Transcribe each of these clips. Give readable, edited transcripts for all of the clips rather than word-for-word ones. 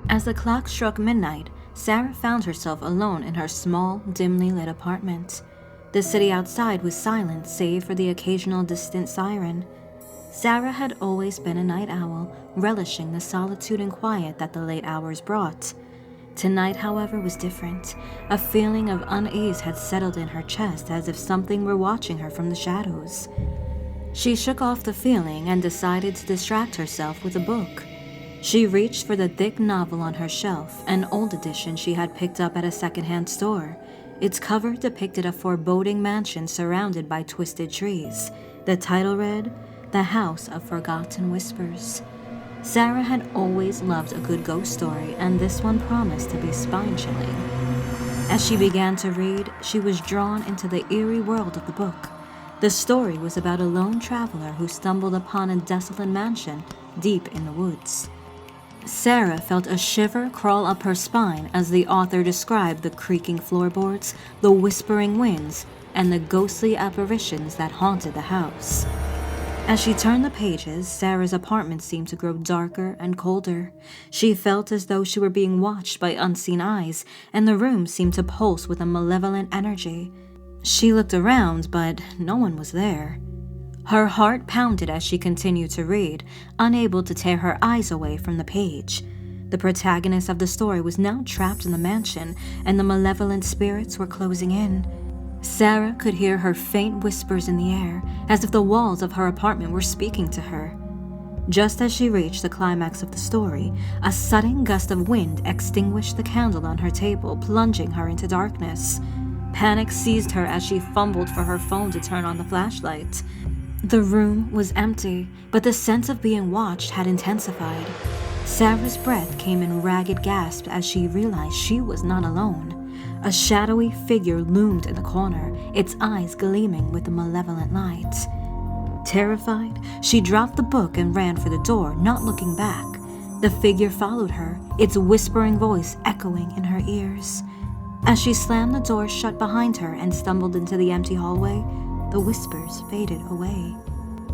As the clock struck midnight, Sarah found herself alone in her small, dimly lit apartment. The city outside was silent save for the occasional distant siren. Sarah had always been a night owl, relishing the solitude and quiet that the late hours brought. Tonight, however, was different. A feeling of unease had settled in her chest as if something were watching her from the shadows. She shook off the feeling and decided to distract herself with a book. She reached for the thick novel on her shelf, an old edition she had picked up at a secondhand store. Its cover depicted a foreboding mansion surrounded by twisted trees. The title read, "The House of Forgotten Whispers." Sarah had always loved a good ghost story, and this one promised to be spine-chilling. As she began to read, she was drawn into the eerie world of the book. The story was about a lone traveler who stumbled upon a desolate mansion deep in the woods. Sarah felt a shiver crawl up her spine as the author described the creaking floorboards, the whispering winds, and the ghostly apparitions that haunted the house. As she turned the pages, Sarah's apartment seemed to grow darker and colder. She felt as though she were being watched by unseen eyes, and the room seemed to pulse with a malevolent energy. She looked around, but no one was there. Her heart pounded as she continued to read, unable to tear her eyes away from the page. The protagonist of the story was now trapped in the mansion, and the malevolent spirits were closing in. Sarah could hear her faint whispers in the air, as if the walls of her apartment were speaking to her. Just as she reached the climax of the story, a sudden gust of wind extinguished the candle on her table, plunging her into darkness. Panic seized her as she fumbled for her phone to turn on the flashlight. The room was empty, but the sense of being watched had intensified. Sarah's breath came in ragged gasps as she realized she was not alone. A shadowy figure loomed in the corner, its eyes gleaming with a malevolent light. Terrified, she dropped the book and ran for the door, not looking back. The figure followed her, its whispering voice echoing in her ears. As she slammed the door shut behind her and stumbled into the empty hallway, the whispers faded away.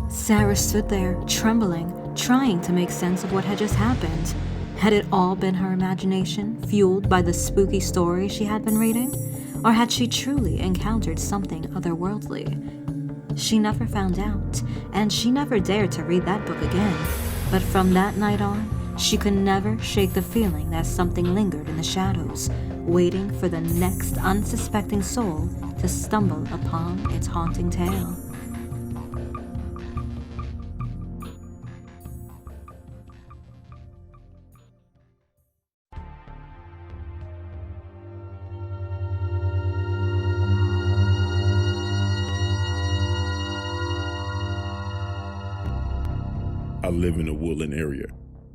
Sarah stood there, trembling, trying to make sense of what had just happened. Had it all been her imagination, fueled by the spooky story she had been reading? Or had she truly encountered something otherworldly? She never found out, and she never dared to read that book again. But from that night on, she could never shake the feeling that something lingered in the shadows, waiting for the next unsuspecting soul to stumble upon its haunting tale. I live in a woodland area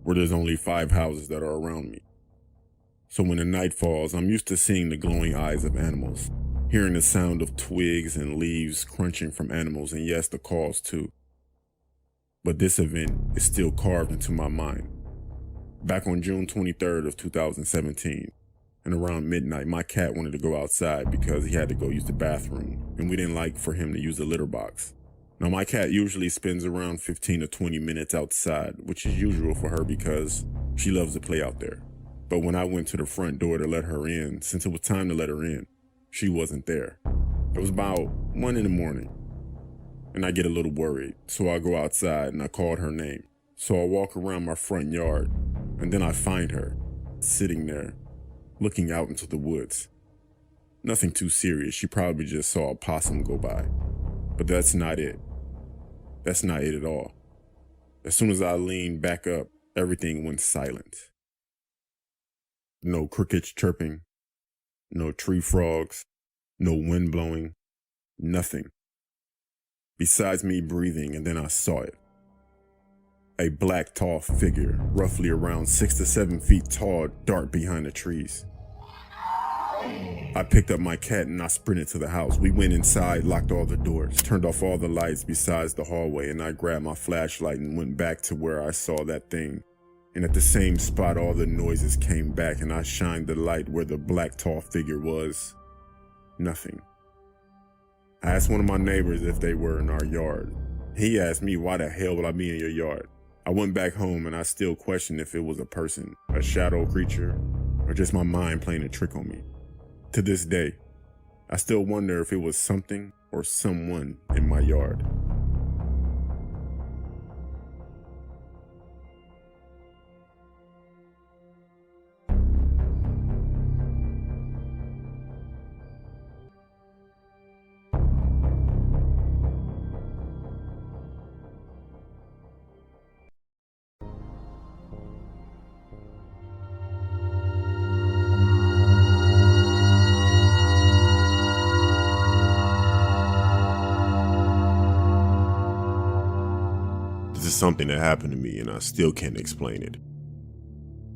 where there's only 5 houses that are around me. So when the night falls, I'm used to seeing the glowing eyes of animals, hearing the sound of twigs and leaves crunching from animals, and yes, the calls too. But this event is still carved into my mind. Back on June 23rd of 2017, and around midnight, my cat wanted to go outside because he had to go use the bathroom, and we didn't like for him to use the litter box. Now, my cat usually spends around 15 to 20 minutes outside, which is usual for her because she loves to play out there. But when I went to the front door to let her in, since it was time to let her in, she wasn't there. It was about 1 in the morning, and I get a little worried, so I go outside and I called her name. So I walk around my front yard, and then I find her, sitting there, looking out into the woods. Nothing too serious, she probably just saw a possum go by. But that's not it. That's not it at all. As soon as I leaned back up, everything went silent. No crickets chirping, no tree frogs, no wind blowing, nothing. Besides me breathing, and then I saw it. A black, tall figure, roughly around 6 to 7 feet tall, dart behind the trees. I picked up my cat and I sprinted to the house. We went inside, locked all the doors, turned off all the lights besides the hallway, and I grabbed my flashlight and went back to where I saw that thing. And at the same spot, all the noises came back, and I shined the light where the black, tall figure was. Nothing. I asked one of my neighbors if they were in our yard. He asked me, why the hell would I be in your yard? I went back home and I still questioned if it was a person, a shadow creature, or just my mind playing a trick on me. To this day, I still wonder if it was something or someone in my yard. This is something that happened to me and I still can't explain it.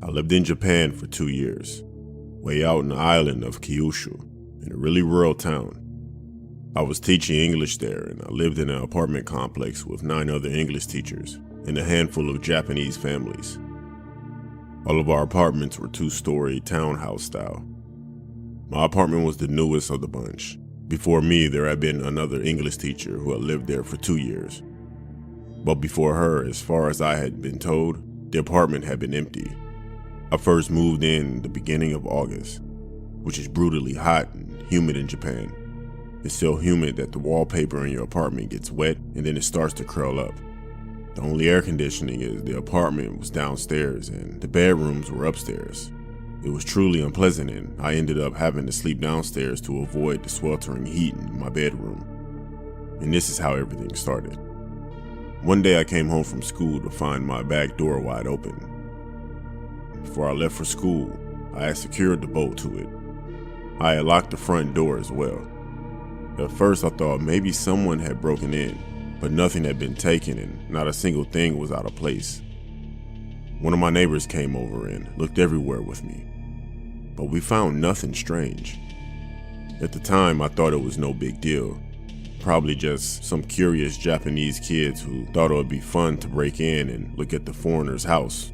I lived in Japan for 2 years, way out in the island of Kyushu, in a really rural town. I was teaching English there and I lived in an apartment complex with 9 other English teachers and a handful of Japanese families. All of our apartments were 2-story townhouse style. My apartment was the newest of the bunch. Before me, there had been another English teacher who had lived there for 2 years. But before her, as far as I had been told, the apartment had been empty. I first moved in the beginning of August, which is brutally hot and humid in Japan. It's so humid that the wallpaper in your apartment gets wet and then it starts to curl up. The only air conditioning is the apartment was downstairs and the bedrooms were upstairs. It was truly unpleasant and I ended up having to sleep downstairs to avoid the sweltering heat in my bedroom. And this is how everything started. One day I came home from school to find my back door wide open. Before I left for school, I had secured the bolt to it. I had locked the front door as well. At first I thought maybe someone had broken in, but nothing had been taken and not a single thing was out of place. One of my neighbors came over and looked everywhere with me, but we found nothing strange. At the time I thought it was no big deal. Probably just some curious Japanese kids who thought it would be fun to break in and look at the foreigner's house.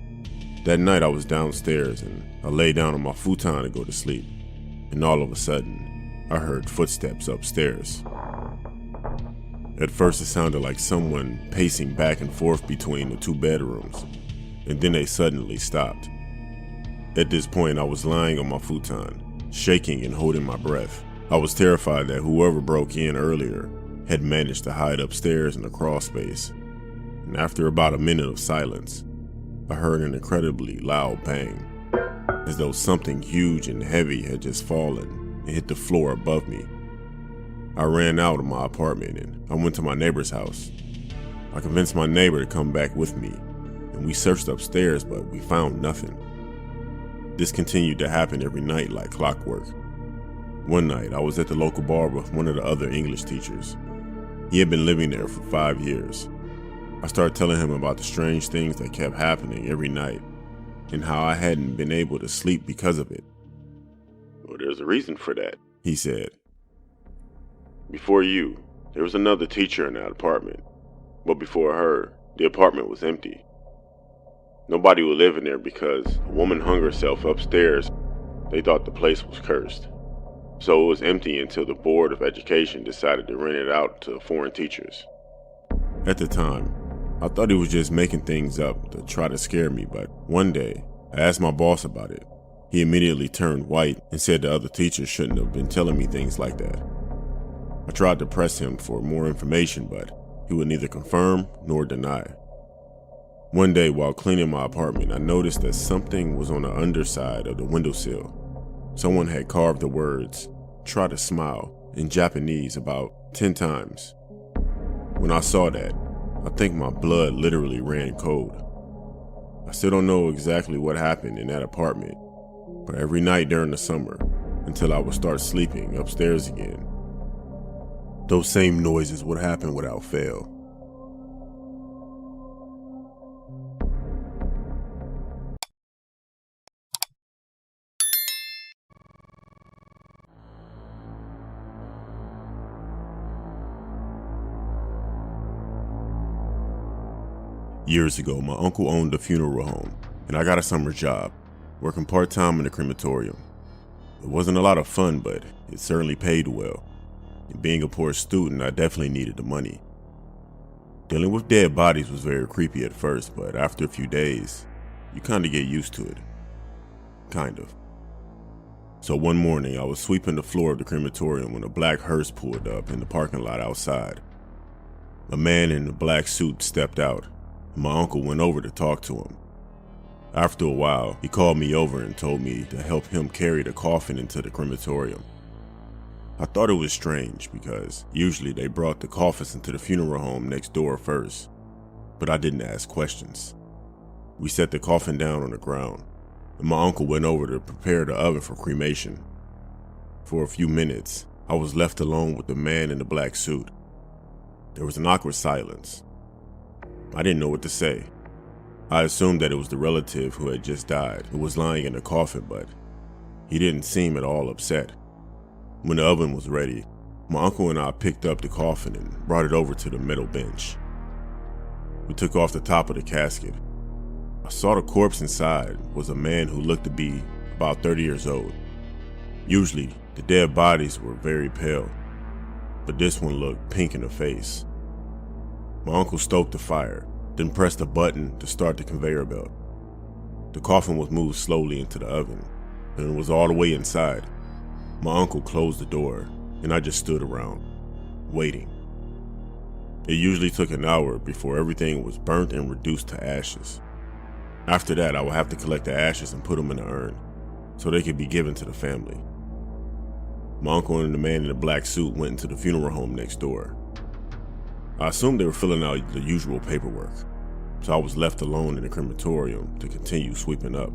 That night I was downstairs and I lay down on my futon to go to sleep. And all of a sudden, I heard footsteps upstairs. At first it sounded like someone pacing back and forth between the 2 bedrooms. And then they suddenly stopped. At this point I was lying on my futon, shaking and holding my breath. I was terrified that whoever broke in earlier had managed to hide upstairs in the crawl space. And after about a minute of silence, I heard an incredibly loud bang, as though something huge and heavy had just fallen and hit the floor above me. I ran out of my apartment and I went to my neighbor's house. I convinced my neighbor to come back with me, and we searched upstairs, but we found nothing. This continued to happen every night like clockwork. One night, I was at the local bar with one of the other English teachers. He had been living there for 5 years. I started telling him about the strange things that kept happening every night and how I hadn't been able to sleep because of it. "Well, there's a reason for that," he said. "Before you, there was another teacher in that apartment, but before her, the apartment was empty. Nobody would live in there because a woman hung herself upstairs. They thought the place was cursed. So it was empty until the Board of Education decided to rent it out to foreign teachers." At the time, I thought he was just making things up to try to scare me, but one day, I asked my boss about it. He immediately turned white and said the other teachers shouldn't have been telling me things like that. I tried to press him for more information, but he would neither confirm nor deny. One day while cleaning my apartment, I noticed that something was on the underside of the windowsill. Someone had carved the words, "Try to smile," in Japanese about 10 times. When I saw that, I think my blood literally ran cold. I still don't know exactly what happened in that apartment, but every night during the summer, until I would start sleeping upstairs again, those same noises would happen without fail. Years ago, my uncle owned a funeral home, and I got a summer job, working part-time in the crematorium. It wasn't a lot of fun, but it certainly paid well. And being a poor student, I definitely needed the money. Dealing with dead bodies was very creepy at first, but after a few days, you kind of get used to it. Kind of. So one morning, I was sweeping the floor of the crematorium when a black hearse pulled up in the parking lot outside. A man in a black suit stepped out, and my uncle went over to talk to him. After a while, he called me over and told me to help him carry the coffin into the crematorium. I thought it was strange because usually they brought the coffins into the funeral home next door first, but I didn't ask questions. We set the coffin down on the ground, and my uncle went over to prepare the oven for cremation. For a few minutes, I was left alone with the man in the black suit. There was an awkward silence. I didn't know what to say. I assumed that it was the relative who had just died who was lying in the coffin, but he didn't seem at all upset. When the oven was ready, my uncle and I picked up the coffin and brought it over to the metal bench. We took off the top of the casket. I saw the corpse inside was a man who looked to be about 30 years old. Usually, the dead bodies were very pale, but this one looked pink in the face. My uncle stoked the fire, then pressed a button to start the conveyor belt. The coffin was moved slowly into the oven, and it was all the way inside. My uncle closed the door, and I just stood around, waiting. It usually took an hour before everything was burnt and reduced to ashes. After that, I would have to collect the ashes and put them in an urn, so they could be given to the family. My uncle and the man in the black suit went into the funeral home next door. I assumed they were filling out the usual paperwork, so I was left alone in the crematorium to continue sweeping up.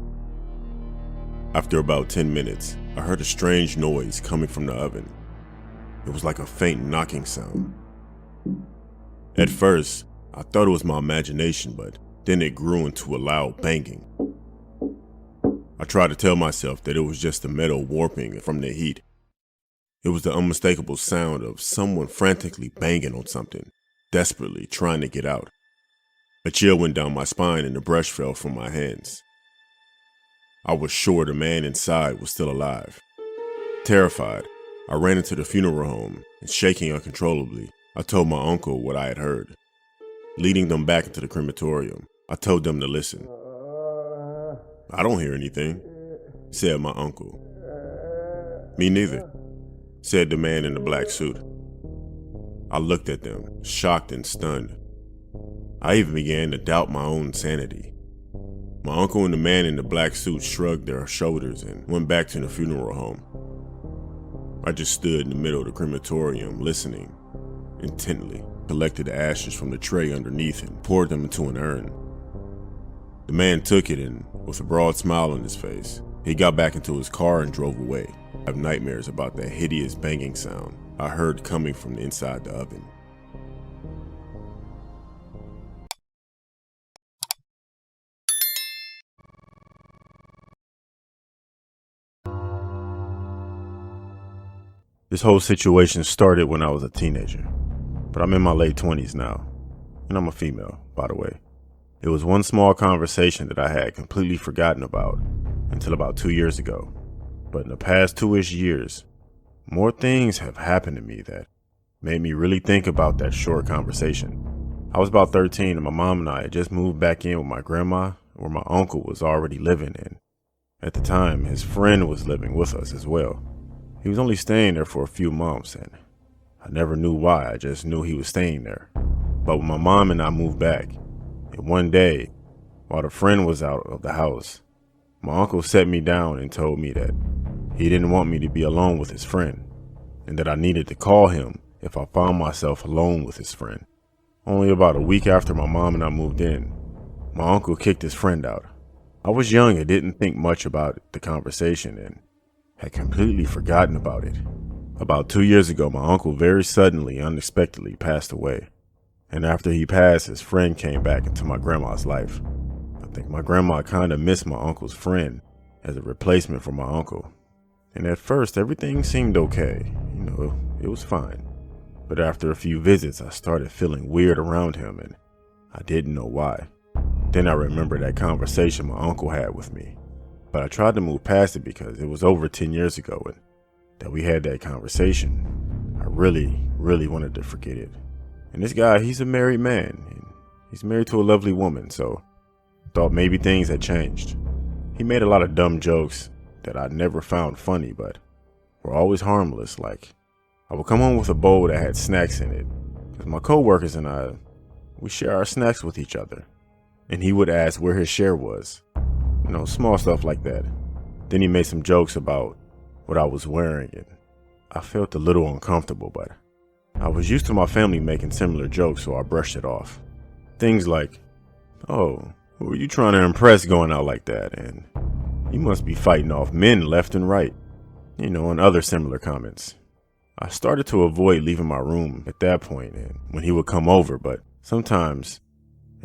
After about 10 minutes, I heard a strange noise coming from the oven. It was like a faint knocking sound. At first, I thought it was my imagination, but then it grew into a loud banging. I tried to tell myself that it was just the metal warping from the heat. It was the unmistakable sound of someone frantically banging on something, desperately trying to get out. A chill went down my spine and the brush fell from my hands. I was sure the man inside was still alive. Terrified, I ran into the funeral home and, shaking uncontrollably, I told my uncle what I had heard. Leading them back into the crematorium, I told them to listen. "I don't hear anything," said my uncle. "Me neither," said the man in the black suit. I looked at them, shocked and stunned. I even began to doubt my own sanity. My uncle and the man in the black suit shrugged their shoulders and went back to the funeral home. I just stood in the middle of the crematorium listening intently, collected the ashes from the tray underneath and poured them into an urn. The man took it and, with a broad smile on his face, he got back into his car and drove away. I have nightmares about that hideous banging sound I heard coming from inside the oven. This whole situation started when I was a teenager, but I'm in my late 20s now, and I'm a female, by the way. It was one small conversation that I had completely forgotten about until about 2 years ago, but in the past 2-ish years, more things have happened to me that made me really think about that short conversation. I was about 13 and my mom and I had just moved back in with my grandma, where my uncle was already living in. At the time, his friend was living with us as well. He was only staying there for a few months, and I never knew why. I just knew he was staying there. But when my mom and I moved back, and one day, while the friend was out of the house, my uncle sat me down and told me that he didn't want me to be alone with his friend, and that I needed to call him if I found myself alone with his friend. Only about a week after my mom and I moved in, my uncle kicked his friend out. I was young and didn't think much about the conversation and had completely forgotten about it. About 2 years ago, my uncle very suddenly, unexpectedly passed away. And after he passed, his friend came back into my grandma's life. I think my grandma kind of missed my uncle's friend as a replacement for my uncle. And at first, everything seemed okay. It was fine. But after a few visits, I started feeling weird around him, and I didn't know why. Then I remembered that conversation my uncle had with me. But I tried to move past it because it was over 10 years ago and that we had that conversation. I really wanted to forget it. And this guy, he's a married man. And he's married to a lovely woman, so I thought maybe things had changed. He made a lot of dumb jokes that I never found funny, but were always harmless. Like, I would come home with a bowl that had snacks in it, because my co-workers and I, we share our snacks with each other. And he would ask where his share was. Small stuff like that. Then he made some jokes about what I was wearing, and I felt a little uncomfortable, but I was used to my family making similar jokes, so I brushed it off. Things like, "Oh, who are you trying to impress going out like that? And you must be fighting off men left and right," and other similar comments. I started to avoid leaving my room at that point and when he would come over, but sometimes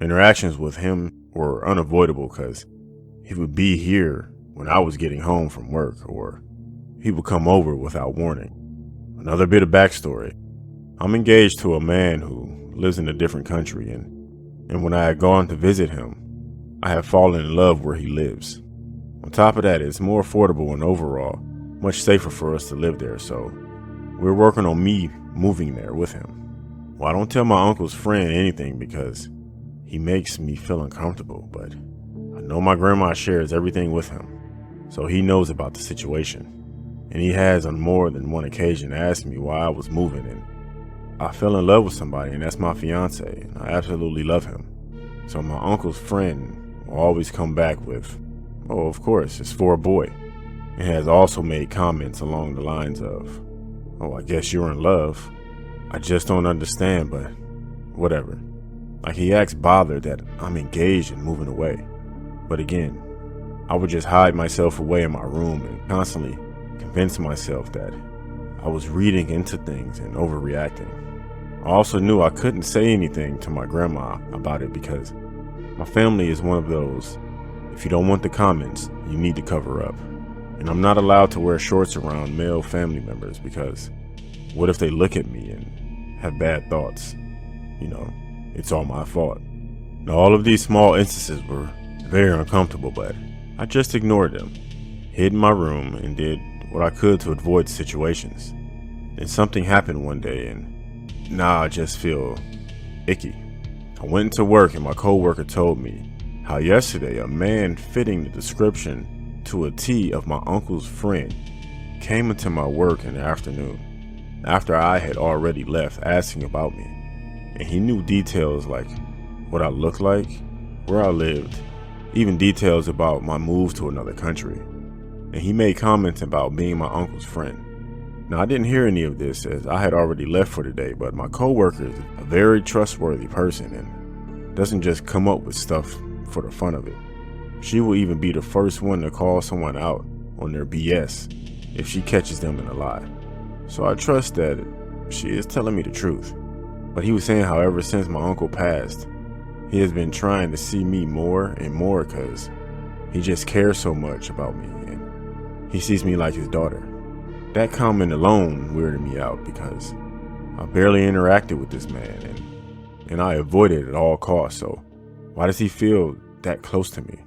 interactions with him were unavoidable because he would be here when I was getting home from work, or he would come over without warning. Another bit of backstory. I'm engaged to a man who lives in a different country, and when I had gone to visit him, I had fallen in love where he lives. On top of that, it's more affordable and overall much safer for us to live there, so we're working on me moving there with him. Well, I don't tell my uncle's friend anything because he makes me feel uncomfortable, but I know my grandma shares everything with him, so he knows about the situation. And he has on more than one occasion asked me why I was moving, and I fell in love with somebody, and that's my fiance, and I absolutely love him. So my uncle's friend will always come back with, "Oh, of course, it's for a boy," and has also made comments along the lines of, "Oh, I guess you're in love. I just don't understand, but whatever." Like, he acts bothered that I'm engaged and moving away. But again, I would just hide myself away in my room and constantly convince myself that I was reading into things and overreacting. I also knew I couldn't say anything to my grandma about it because my family is one of those, if you don't want the comments, you need to cover up. And I'm not allowed to wear shorts around male family members because what if they look at me and have bad thoughts? It's all my fault. Now, all of these small instances were very uncomfortable, but I just ignored them, hid in my room, and did what I could to avoid situations. Then something happened one day, and now I just feel icky. I went into work, and my coworker told me how yesterday a man fitting the description to a T of my uncle's friend came into my work in the afternoon after I had already left, asking about me. And he knew details like what I looked like, where I lived, even details about my move to another country. And he made comments about being my uncle's friend. Now, I didn't hear any of this as I had already left for the day, but my coworker is a very trustworthy person and doesn't just come up with stuff for the fun of it. She will even be the first one to call someone out on their BS if she catches them in a lie. So I trust that she is telling me the truth. But he was saying how ever since my uncle passed, he has been trying to see me more and more because he just cares so much about me and he sees me like his daughter. That comment alone weirded me out because I barely interacted with this man and I avoided it at all costs, so why does he feel that close to me?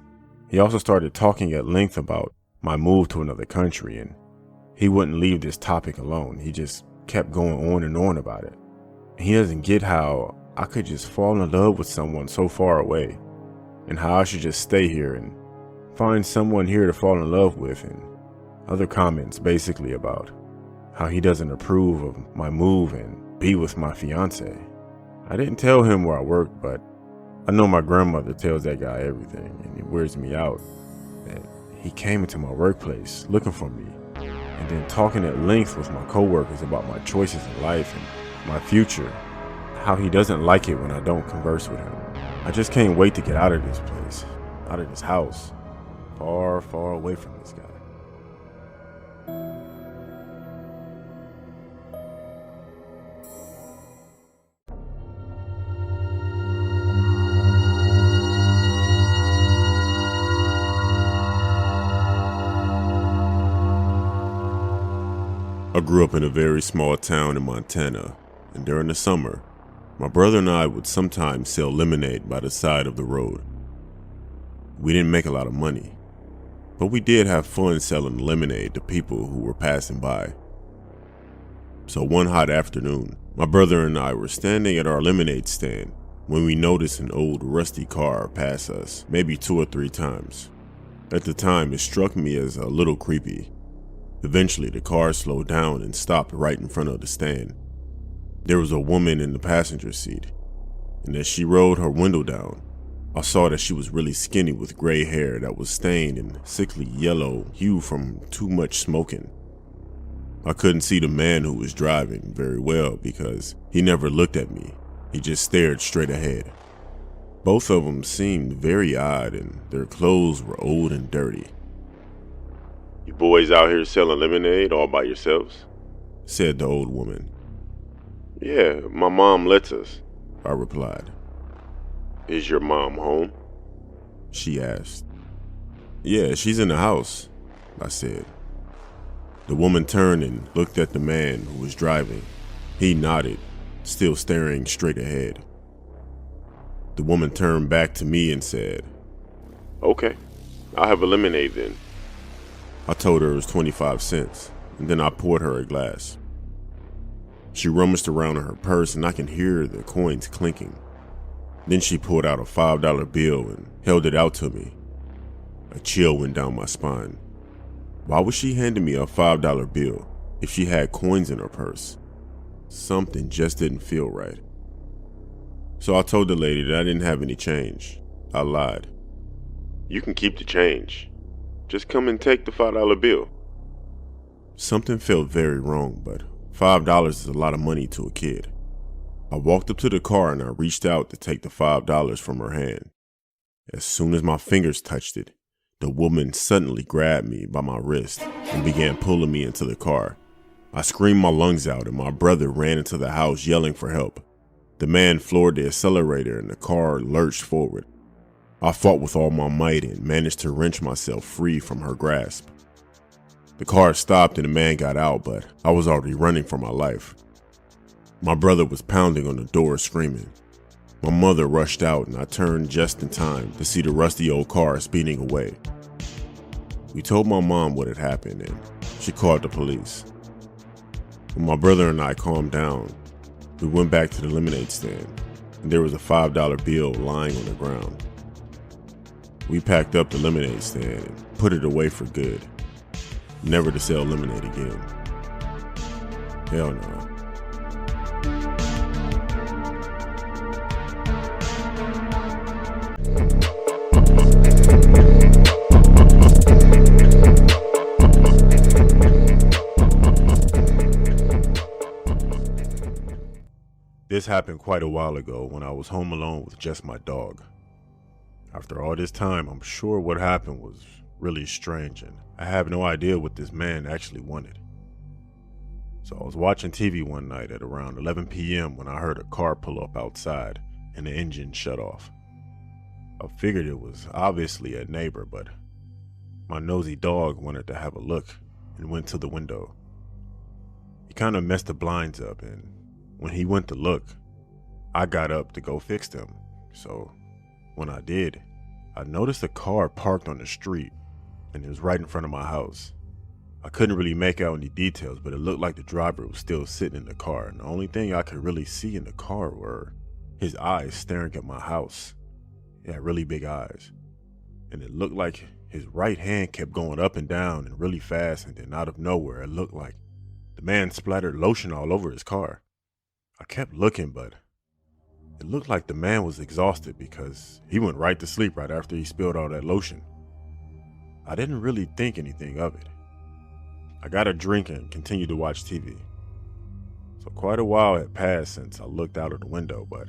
He also started talking at length about my move to another country, and he wouldn't leave this topic alone. He just kept going on and on about it. He doesn't get how I could just fall in love with someone so far away, and how I should just stay here and find someone here to fall in love with, and other comments basically about how he doesn't approve of my move and be with my fiance. I didn't tell him where I worked, but I know my grandmother tells that guy everything, and it weirds me out that he came into my workplace looking for me and then talking at length with my coworkers about my choices in life and my future, how he doesn't like it when I don't converse with him. I just can't wait to get out of this place, out of this house, far, far away from this guy. I grew up in a very small town in Montana, and during the summer, my brother and I would sometimes sell lemonade by the side of the road. We didn't make a lot of money, but we did have fun selling lemonade to people who were passing by. So one hot afternoon, my brother and I were standing at our lemonade stand when we noticed an old rusty car pass us maybe 2 or 3 times. At the time, it struck me as a little creepy. Eventually, the car slowed down and stopped right in front of the stand. There was a woman in the passenger seat, and as she rolled her window down, I saw that she was really skinny with gray hair that was stained in sickly yellow hue from too much smoking. I couldn't see the man who was driving very well because he never looked at me. He just stared straight ahead. Both of them seemed very odd and their clothes were old and dirty. "You boys out here selling lemonade all by yourselves?" said the old woman. "Yeah, my mom lets us," I replied. "Is your mom home?" she asked. "Yeah, she's in the house," I said. The woman turned and looked at the man who was driving. He nodded, still staring straight ahead. The woman turned back to me and said, "Okay, I'll have a lemonade then." I told her it was 25 cents, and then I poured her a glass. She rummaged around in her purse and I can hear the coins clinking. Then she pulled out a $5 bill and held it out to me. A chill went down my spine. Why was she handing me a $5 bill if she had coins in her purse? Something just didn't feel right. So I told the lady that I didn't have any change. I lied. "You can keep the change. Just come and take the $5 bill." Something felt very wrong, but $5 is a lot of money to a kid. I walked up to the car and I reached out to take the $5 from her hand. As soon as my fingers touched it, the woman suddenly grabbed me by my wrist and began pulling me into the car. I screamed my lungs out and my brother ran into the house yelling for help. The man floored the accelerator and the car lurched forward. I fought with all my might and managed to wrench myself free from her grasp. The car stopped and the man got out, but I was already running for my life. My brother was pounding on the door screaming. My mother rushed out and I turned just in time to see the rusty old car speeding away. We told my mom what had happened and she called the police. When my brother and I calmed down, we went back to the lemonade stand and there was a $5 bill lying on the ground. We packed up the lemonade stand and put it away for good, never to sell lemonade again. Hell no. This happened quite a while ago when I was home alone with just my dog. After all this time, I'm sure what happened was really strange and I have no idea what this man actually wanted. So I was watching TV one night at around 11 p.m. when I heard a car pull up outside and the engine shut off. I figured it was obviously a neighbor, but my nosy dog wanted to have a look and went to the window. He kind of messed the blinds up, and when he went to look, I got up to go fix them. So when I did, I noticed a car parked on the street and it was right in front of my house. I couldn't really make out any details, but it looked like the driver was still sitting in the car, and the only thing I could really see in the car were his eyes staring at my house. He had really big eyes, and it looked like his right hand kept going up and down and really fast, and then out of nowhere, it looked like the man splattered lotion all over his car. I kept looking, but it looked like the man was exhausted because he went right to sleep right after he spilled all that lotion. I didn't really think anything of it. I got a drink and continued to watch TV. So quite a while had passed since I looked out of the window, but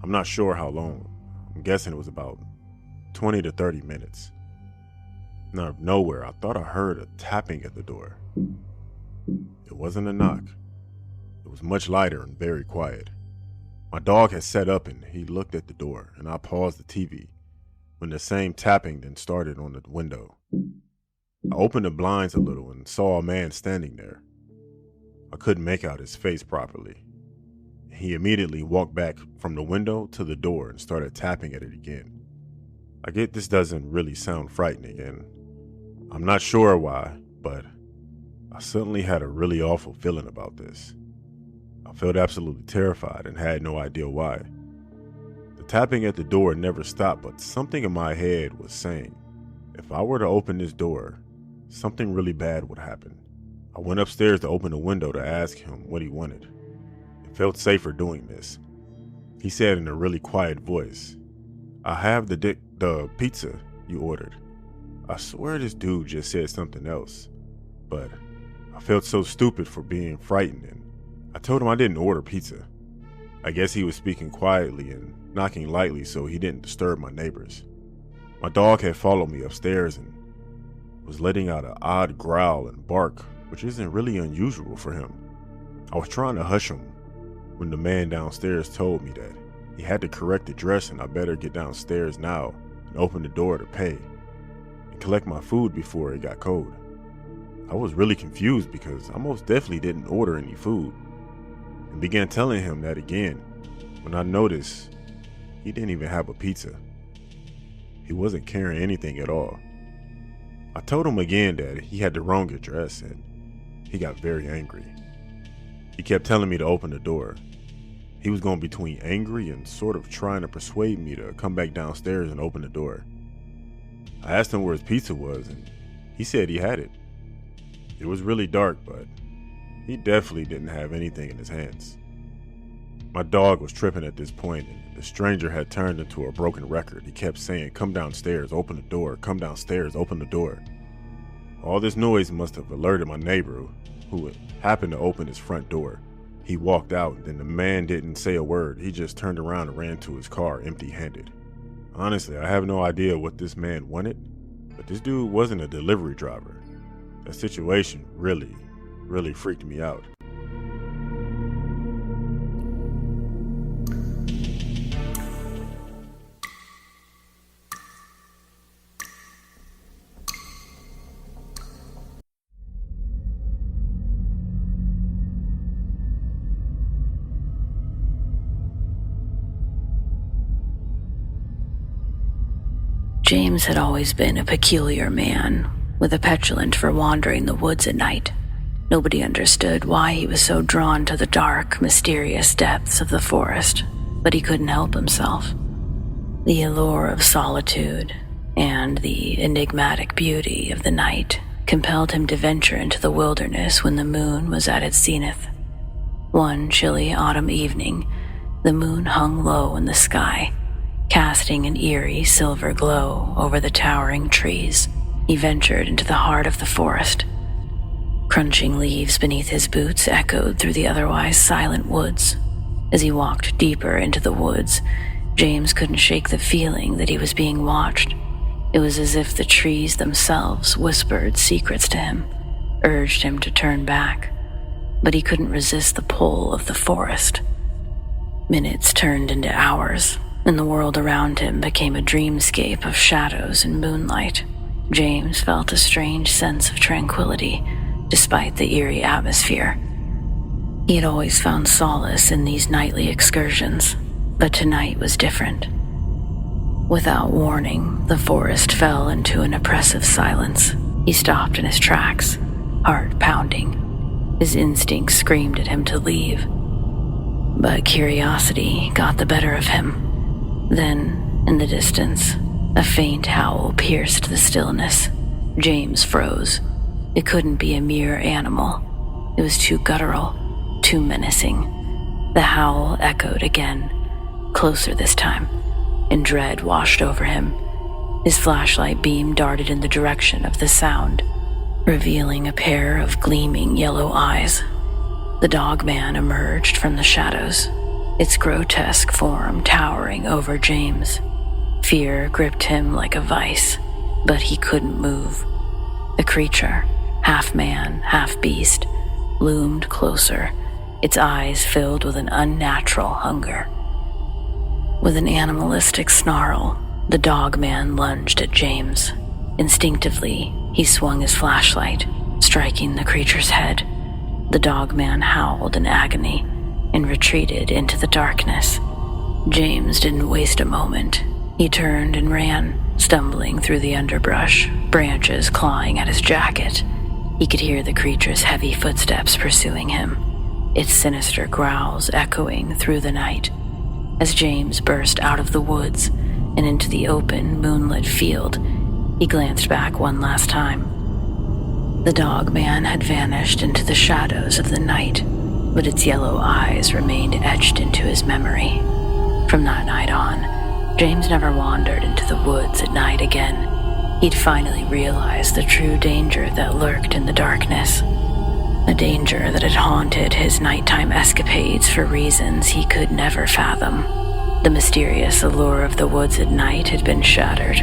I'm not sure how long. I'm guessing it was about 20 to 30 minutes. And out of nowhere, I thought I heard a tapping at the door. It wasn't a knock. It was much lighter and very quiet. My dog had sat up and he looked at the door, and I paused the TV when the same tapping then started on the window. I opened the blinds a little and saw a man standing there. I couldn't make out his face properly. He immediately walked back from the window to the door and started tapping at it again. I get this doesn't really sound frightening, and I'm not sure why, but I suddenly had a really awful feeling about this. I felt absolutely terrified and had no idea why. The tapping at the door never stopped, but something in my head was saying, if I were to open this door, something really bad would happen. I went upstairs to open the window to ask him what he wanted. It felt safer doing this. He said in a really quiet voice, I have the pizza you ordered. I swear this dude just said something else, but I felt so stupid for being frightened, and I told him I didn't order pizza. I guess he was speaking quietly and knocking lightly so he didn't disturb my neighbors. My dog had followed me upstairs and was letting out an odd growl and bark, which isn't really unusual for him. I was trying to hush him when the man downstairs told me that he had the correct address and I better get downstairs now and open the door to pay and collect my food before it got cold. I was really confused because I most definitely didn't order any food, and began telling him that again when I noticed he didn't even have a pizza. He wasn't carrying anything at all. I told him again that he had the wrong address, and he got very angry. He kept telling me to open the door. He was going between angry and sort of trying to persuade me to come back downstairs and open the door. I asked him where his pizza was, and he said he had it. It was really dark, but he definitely didn't have anything in his hands. My dog was tripping at this point, and the stranger had turned into a broken record. He kept saying, come downstairs, open the door, come downstairs, open the door. All this noise must have alerted my neighbor, who happened to open his front door. He walked out, and then the man didn't say a word. He just turned around and ran to his car empty-handed. Honestly, I have no idea what this man wanted, but this dude wasn't a delivery driver. That situation really freaked me out. James had always been a peculiar man, with a petulant for wandering the woods at night. Nobody understood why he was so drawn to the dark, mysterious depths of the forest, but he couldn't help himself. The allure of solitude and the enigmatic beauty of the night compelled him to venture into the wilderness when the moon was at its zenith. One chilly autumn evening, the moon hung low in the sky, casting an eerie silver glow over the towering trees. He ventured into the heart of the forest. Crunching leaves beneath his boots echoed through the otherwise silent woods. As he walked deeper into the woods, James couldn't shake the feeling that he was being watched. It was as if the trees themselves whispered secrets to him, urged him to turn back. But he couldn't resist the pull of the forest. Minutes turned into hours, and the world around him became a dreamscape of shadows and moonlight. James felt a strange sense of tranquility, despite the eerie atmosphere. He had always found solace in these nightly excursions, but tonight was different. Without warning, the forest fell into an oppressive silence. He stopped in his tracks, heart pounding. His instincts screamed at him to leave, but curiosity got the better of him. Then, in the distance, a faint howl pierced the stillness. James froze. It couldn't be a mere animal. It was too guttural, too menacing. The howl echoed again, closer this time, and dread washed over him. His flashlight beam darted in the direction of the sound, revealing a pair of gleaming yellow eyes. The dogman emerged from the shadows, its grotesque form towering over James. Fear gripped him like a vice, but he couldn't move. The creature, half man, half beast, loomed closer, its eyes filled with an unnatural hunger. With an animalistic snarl, the dogman lunged at James. Instinctively, he swung his flashlight, striking the creature's head. The dogman howled in agony and retreated into the darkness. James didn't waste a moment. He turned and ran, stumbling through the underbrush, branches clawing at his jacket. He could hear the creature's heavy footsteps pursuing him, its sinister growls echoing through the night. As James burst out of the woods and into the open, moonlit field, he glanced back one last time. The dog man had vanished into the shadows of the night, but its yellow eyes remained etched into his memory. From that night on, James never wandered into the woods at night again. He'd finally realized the true danger that lurked in the darkness, a danger that had haunted his nighttime escapades for reasons he could never fathom. The mysterious allure of the woods at night had been shattered.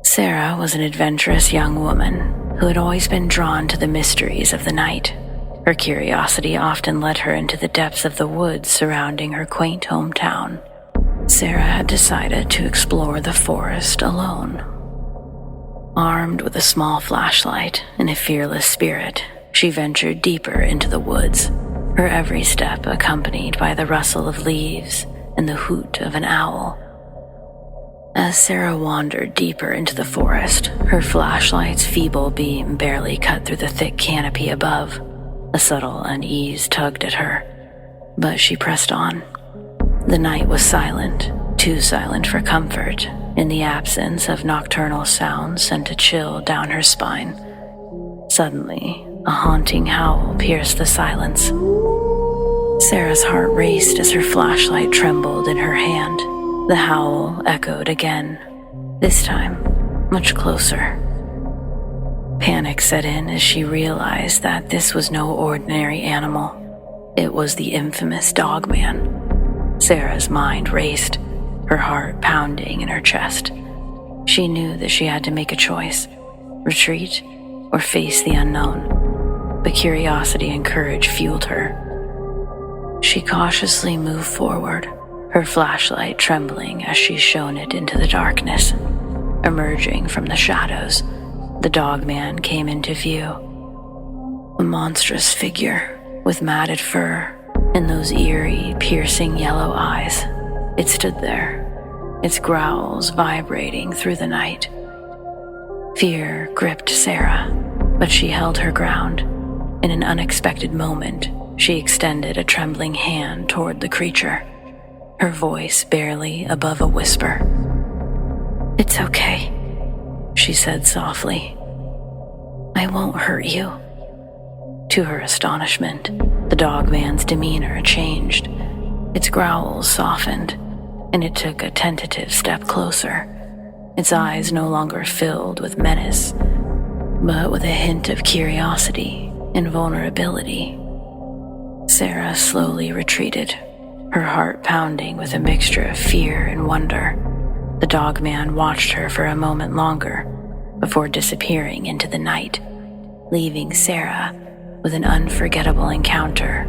Sarah was an adventurous young woman who had always been drawn to the mysteries of the night. Her curiosity often led her into the depths of the woods surrounding her quaint hometown. Sarah had decided to explore the forest alone. Armed with a small flashlight and a fearless spirit, she ventured deeper into the woods, her every step accompanied by the rustle of leaves and the hoot of an owl. As Sarah wandered deeper into the forest, her flashlight's feeble beam barely cut through the thick canopy above. A subtle unease tugged at her, but she pressed on. The night was silent, too silent for comfort, and the absence of nocturnal sounds sent a chill down her spine. Suddenly, a haunting howl pierced the silence. Sarah's heart raced as her flashlight trembled in her hand. The howl echoed again, this time much closer. Panic set in as she realized that this was no ordinary animal. It was the infamous dogman. Sarah's mind raced, her heart pounding in her chest. She knew that she had to make a choice, retreat or face the unknown. But curiosity and courage fueled her. She cautiously moved forward, her flashlight trembling as she shone it into the darkness. Emerging from the shadows, the dogman came into view. A monstrous figure with matted fur and those eerie, piercing yellow eyes. It stood there, its growls vibrating through the night. Fear gripped Sarah, but she held her ground. In an unexpected moment, she extended a trembling hand toward the creature, her voice barely above a whisper. "It's okay," she said softly. "I won't hurt you." To her astonishment, the dogman's demeanor changed. Its growls softened, and it took a tentative step closer. Its eyes no longer filled with menace, but with a hint of curiosity and vulnerability. Sarah slowly retreated, her heart pounding with a mixture of fear and wonder. The dogman watched her for a moment longer before disappearing into the night, leaving Sarah with an unforgettable encounter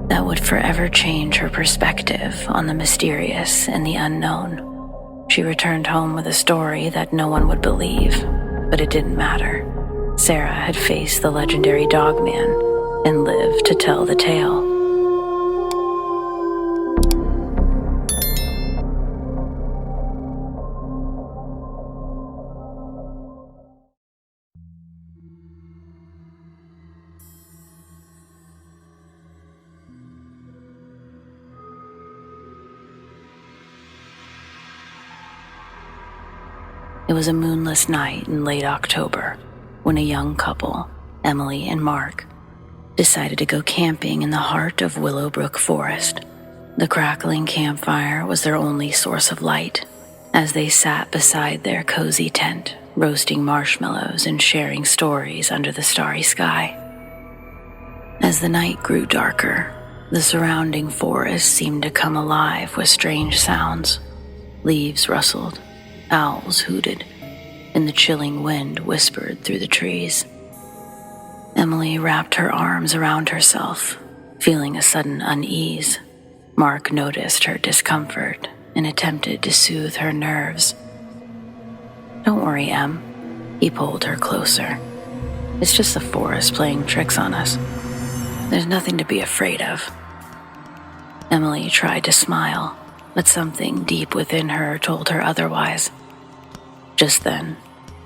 that would forever change her perspective on the mysterious and the unknown. She returned home with a story that no one would believe, but it didn't matter. Sarah had faced the legendary dogman and lived to tell the tale. It was a moonless night in late October when a young couple, Emily and Mark, decided to go camping in the heart of Willowbrook Forest. The crackling campfire was their only source of light as they sat beside their cozy tent, roasting marshmallows and sharing stories under the starry sky. As the night grew darker, the surrounding forest seemed to come alive with strange sounds. Leaves rustled, owls hooted, and the chilling wind whispered through the trees. Emily wrapped her arms around herself, feeling a sudden unease. Mark noticed her discomfort and attempted to soothe her nerves. "Don't worry, Em," he pulled her closer. It's just the forest playing tricks on us. There's nothing to be afraid of." Emily tried to smile, but something deep within her told her otherwise. Just then,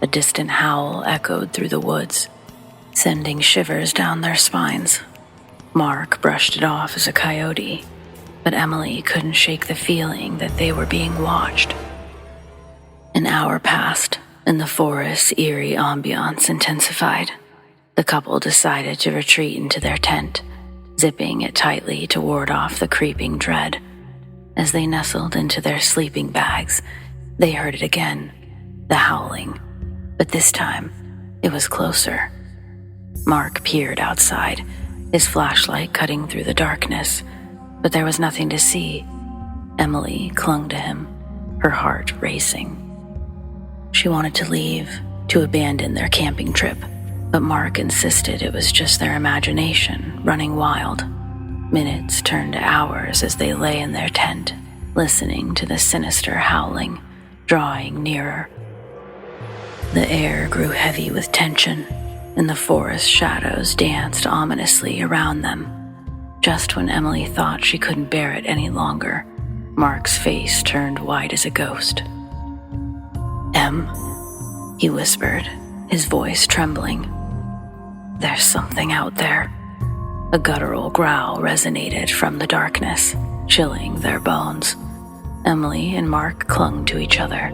a distant howl echoed through the woods, sending shivers down their spines. Mark brushed it off as a coyote, but Emily couldn't shake the feeling that they were being watched. An hour passed, and the forest's eerie ambiance intensified. The couple decided to retreat into their tent, zipping it tightly to ward off the creeping dread. As they nestled into their sleeping bags, they heard it again, the howling, but this time it was closer. Mark peered outside, his flashlight cutting through the darkness, but there was nothing to see. Emily clung to him, her heart racing. She wanted to leave, to abandon their camping trip, but Mark insisted it was just their imagination running wild. Minutes turned to hours as they lay in their tent, listening to the sinister howling, drawing nearer. The air grew heavy with tension, and the forest shadows danced ominously around them. Just when Emily thought she couldn't bear it any longer, Mark's face turned white as a ghost. "Em," he whispered, his voice trembling. "There's something out there." A guttural growl resonated from the darkness, chilling their bones. Emily and Mark clung to each other,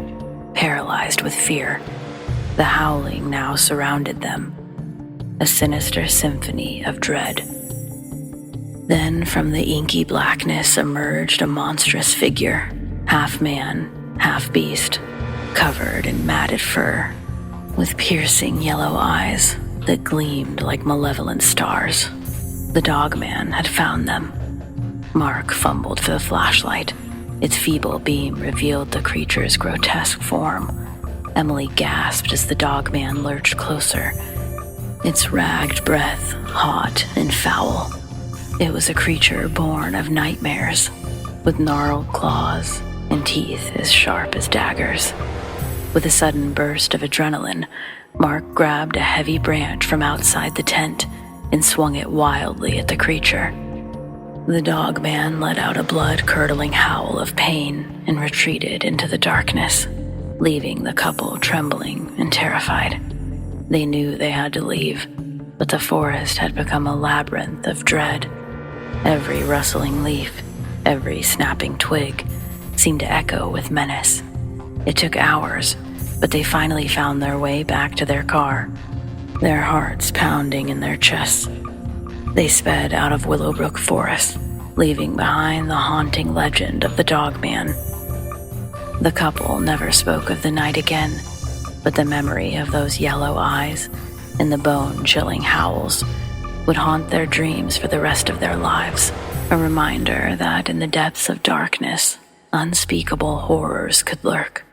paralyzed with fear. The howling now surrounded them, a sinister symphony of dread. Then from the inky blackness emerged a monstrous figure, half man, half beast, covered in matted fur, with piercing yellow eyes that gleamed like malevolent stars. The dogman had found them. Mark fumbled for the flashlight. Its feeble beam revealed the creature's grotesque form. Emily gasped as the dogman lurched closer, its ragged breath hot and foul. It was a creature born of nightmares, with gnarled claws and teeth as sharp as daggers. With a sudden burst of adrenaline, Mark grabbed a heavy branch from outside the tent and swung it wildly at the creature. The dogman let out a blood-curdling howl of pain and retreated into the darkness, leaving the couple trembling and terrified. They knew they had to leave, but the forest had become a labyrinth of dread. Every rustling leaf, every snapping twig seemed to echo with menace. It took hours, but they finally found their way back to their car, their hearts pounding in their chests. They sped out of Willowbrook Forest, leaving behind the haunting legend of the dogman. The couple never spoke of the night again, but the memory of those yellow eyes and the bone-chilling howls would haunt their dreams for the rest of their lives, a reminder that in the depths of darkness, unspeakable horrors could lurk,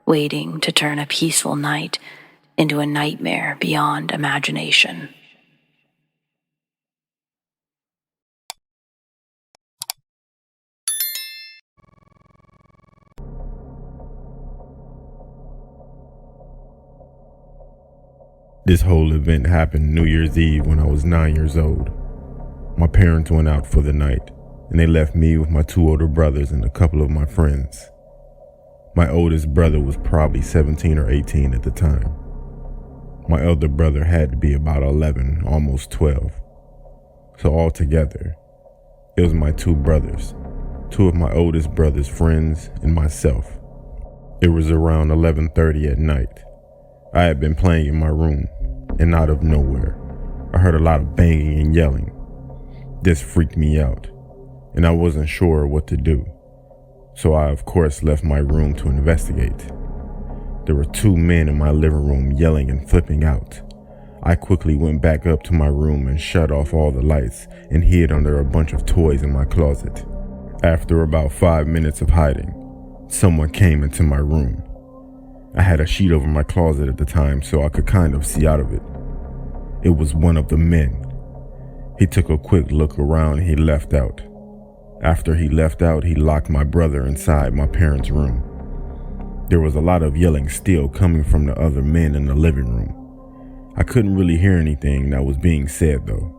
waiting to turn a peaceful night into a nightmare beyond imagination. This whole event happened New Year's Eve when I was 9 years old. My parents went out for the night, and they left me with my two older brothers and a couple of my friends. My oldest brother was probably 17 or 18 at the time. My elder brother had to be about 11, almost 12. So altogether, it was my two brothers, two of my oldest brother's friends, and myself. It was around 11:30 at night. I had been playing in my room, and out of nowhere, I heard a lot of banging and yelling. This freaked me out, and I wasn't sure what to do. So I, of course, left my room to investigate. There were two men in my living room yelling and flipping out. I quickly went back up to my room and shut off all the lights and hid under a bunch of toys in my closet. After about 5 minutes of hiding, someone came into my room. I had a sheet over my closet at the time so I could kind of see out of it. It was one of the men. He took a quick look around and he left out. After he left out, he locked my brother inside my parents' room. There was a lot of yelling still coming from the other men in the living room. I couldn't really hear anything that was being said though.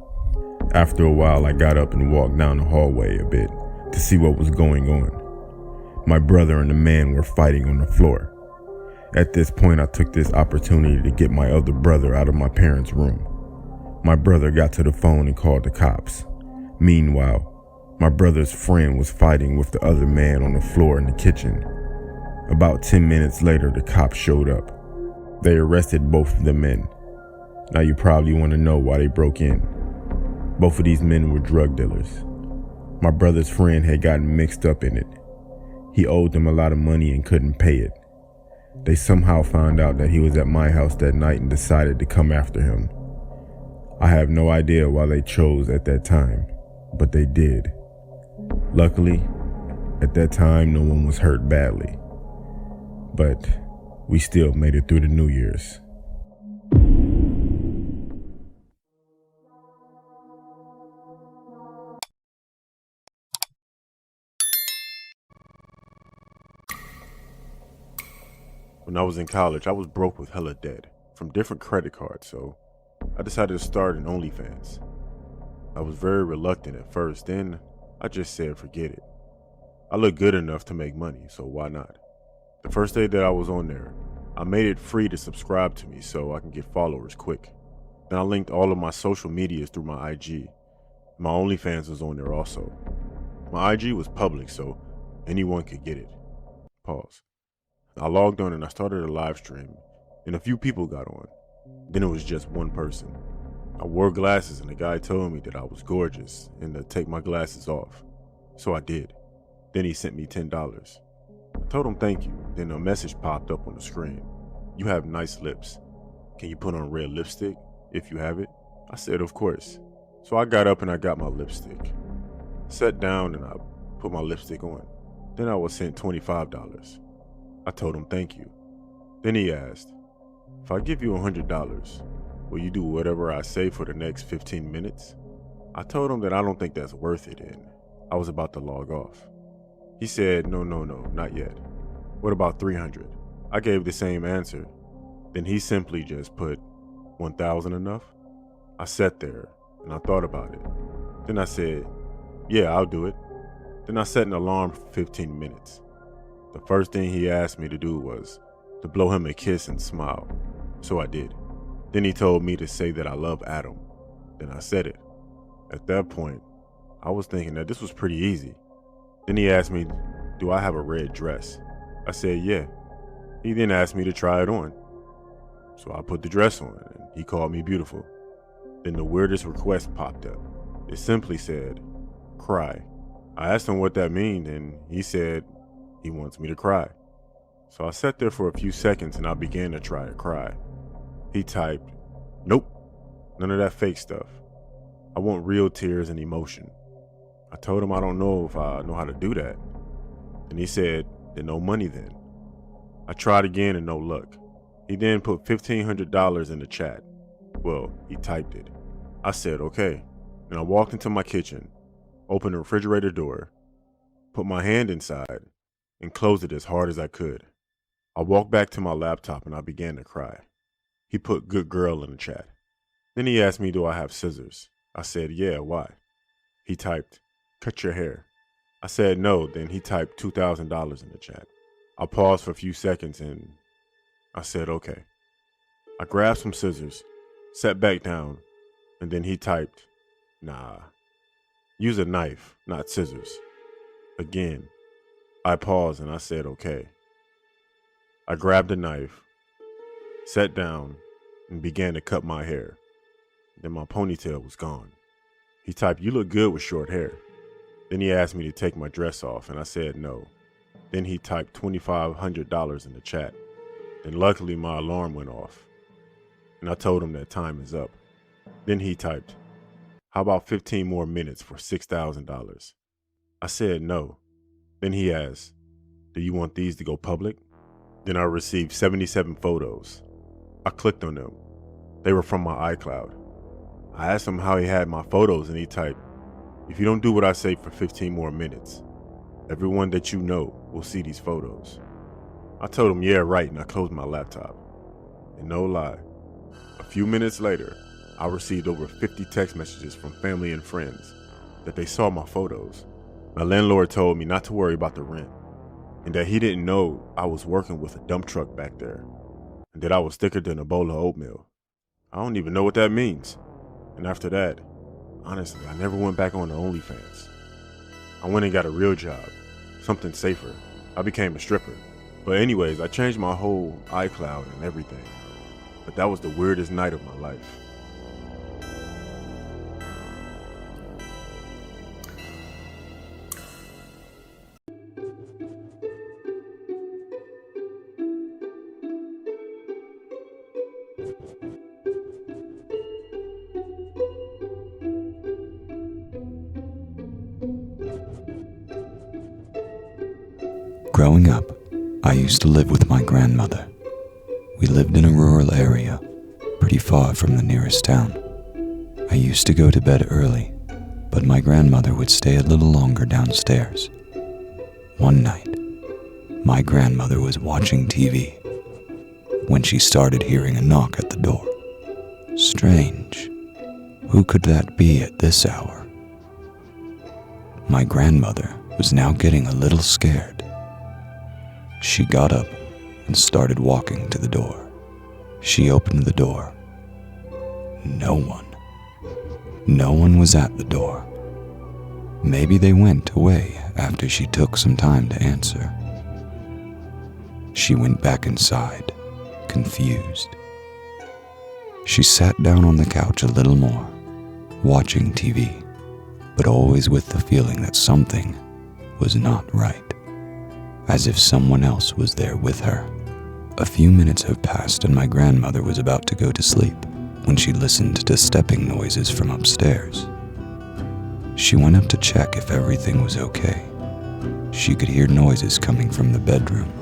After a while, I got up and walked down the hallway a bit to see what was going on. My brother and the man were fighting on the floor. At this point, I took this opportunity to get my other brother out of my parents' room. My brother got to the phone and called the cops. Meanwhile, my brother's friend was fighting with the other man on the floor in the kitchen. About 10 minutes later, the cops showed up. They arrested both of the men. Now you probably want to know why they broke in. Both of these men were drug dealers. My brother's friend had gotten mixed up in it. He owed them a lot of money and couldn't pay it. They somehow found out that he was at my house that night and decided to come after him. I have no idea why they chose at that time, but they did. Luckily, at that time, no one was hurt badly. But we still made it through the New Year's. When I was in college, I was broke with hella debt from different credit cards, so I decided to start an OnlyFans. I was very reluctant at first, then I just said forget it. I look good enough to make money, so why not? The first day that I was on there, I made it free to subscribe to me so I can get followers quick. Then I linked all of my social medias through my IG. My OnlyFans was on there also. My IG was public, so anyone could get it. Pause. I logged on and I started a live stream, and a few people got on. Then it was just one person. I wore glasses and the guy told me that I was gorgeous and to take my glasses off. So I did. Then he sent me $10. I told him thank you. Then a message popped up on the screen. You have nice lips. Can you put on red lipstick if you have it? I said of course. So I got up and I got my lipstick. Sat down and I put my lipstick on. Then I was sent $25. I told him thank you. Then he asked, if I give you $100, will you do whatever I say for the next 15 minutes? I told him that I don't think that's worth it and I was about to log off. He said, no, not yet. What about 300? I gave the same answer. Then he simply just put 1,000 enough? I sat there and I thought about it. Then I said, yeah, I'll do it. Then I set an alarm for 15 minutes. The first thing he asked me to do was to blow him a kiss and smile. So I did. Then he told me to say that I love Adam. Then I said it. At that point, I was thinking that this was pretty easy. Then he asked me, do I have a red dress? I said, yeah. He then asked me to try it on. So I put the dress on and he called me beautiful. Then the weirdest request popped up. It simply said, cry. I asked him what that meant and he said he wants me to cry. So I sat there for a few seconds and I began to try to cry. He typed, nope, none of that fake stuff. I want real tears and emotion. I told him I don't know if I know how to do that. And he said, then no money then. I tried again and no luck. He then put $1,500 in the chat. Well, he typed it. I said, okay. Then I walked into my kitchen, opened the refrigerator door, put my hand inside, and closed it as hard as I could. I walked back to my laptop and I began to cry. He put good girl in the chat. Then he asked me, do I have scissors? I said, yeah, why? He typed, cut your hair. I said no, then he typed $2,000 in the chat. I paused for a few seconds and I said, okay. I grabbed some scissors, sat back down, and then he typed, nah, use a knife, not scissors. Again, I paused and I said, okay. I grabbed a knife, sat down, and began to cut my hair. Then my ponytail was gone. He typed, you look good with short hair. Then he asked me to take my dress off and I said no. Then he typed $2,500 in the chat. Then luckily my alarm went off. And I told him that time is up. Then he typed, how about 15 more minutes for $6,000? I said no. Then he asked, do you want these to go public? Then I received 77 photos. I clicked on them. They were from my iCloud. I asked him how he had my photos and he typed, if you don't do what I say for 15 more minutes, everyone that you know will see these photos. I told him, yeah, right, and I closed my laptop. And no lie, a few minutes later, I received over 50 text messages from family and friends that they saw my photos. My landlord told me not to worry about the rent, and that he didn't know I was working with a dump truck back there, and that I was thicker than a bowl of oatmeal. I don't even know what that means. And after that, honestly, I never went back on the OnlyFans. I went and got a real job, something safer. I became a stripper. But anyways, I changed my whole iCloud and everything. But that was the weirdest night of my life. Growing up, I used to live with my grandmother. We lived in a rural area, pretty far from the nearest town. I used to go to bed early, but my grandmother would stay a little longer downstairs. One night, my grandmother was watching TV when she started hearing a knock at the door. Strange. Who could that be at this hour? My grandmother was now getting a little scared. She got up and started walking to the door. She opened the door. No one. No one was at the door. Maybe they went away after she took some time to answer. She went back inside, confused. She sat down on the couch a little more, watching TV, but always with the feeling that something was not right, as if someone else was there with her. A few minutes have passed and my grandmother was about to go to sleep when she listened to stepping noises from upstairs. She went up to check if everything was okay. She could hear noises coming from the bedroom,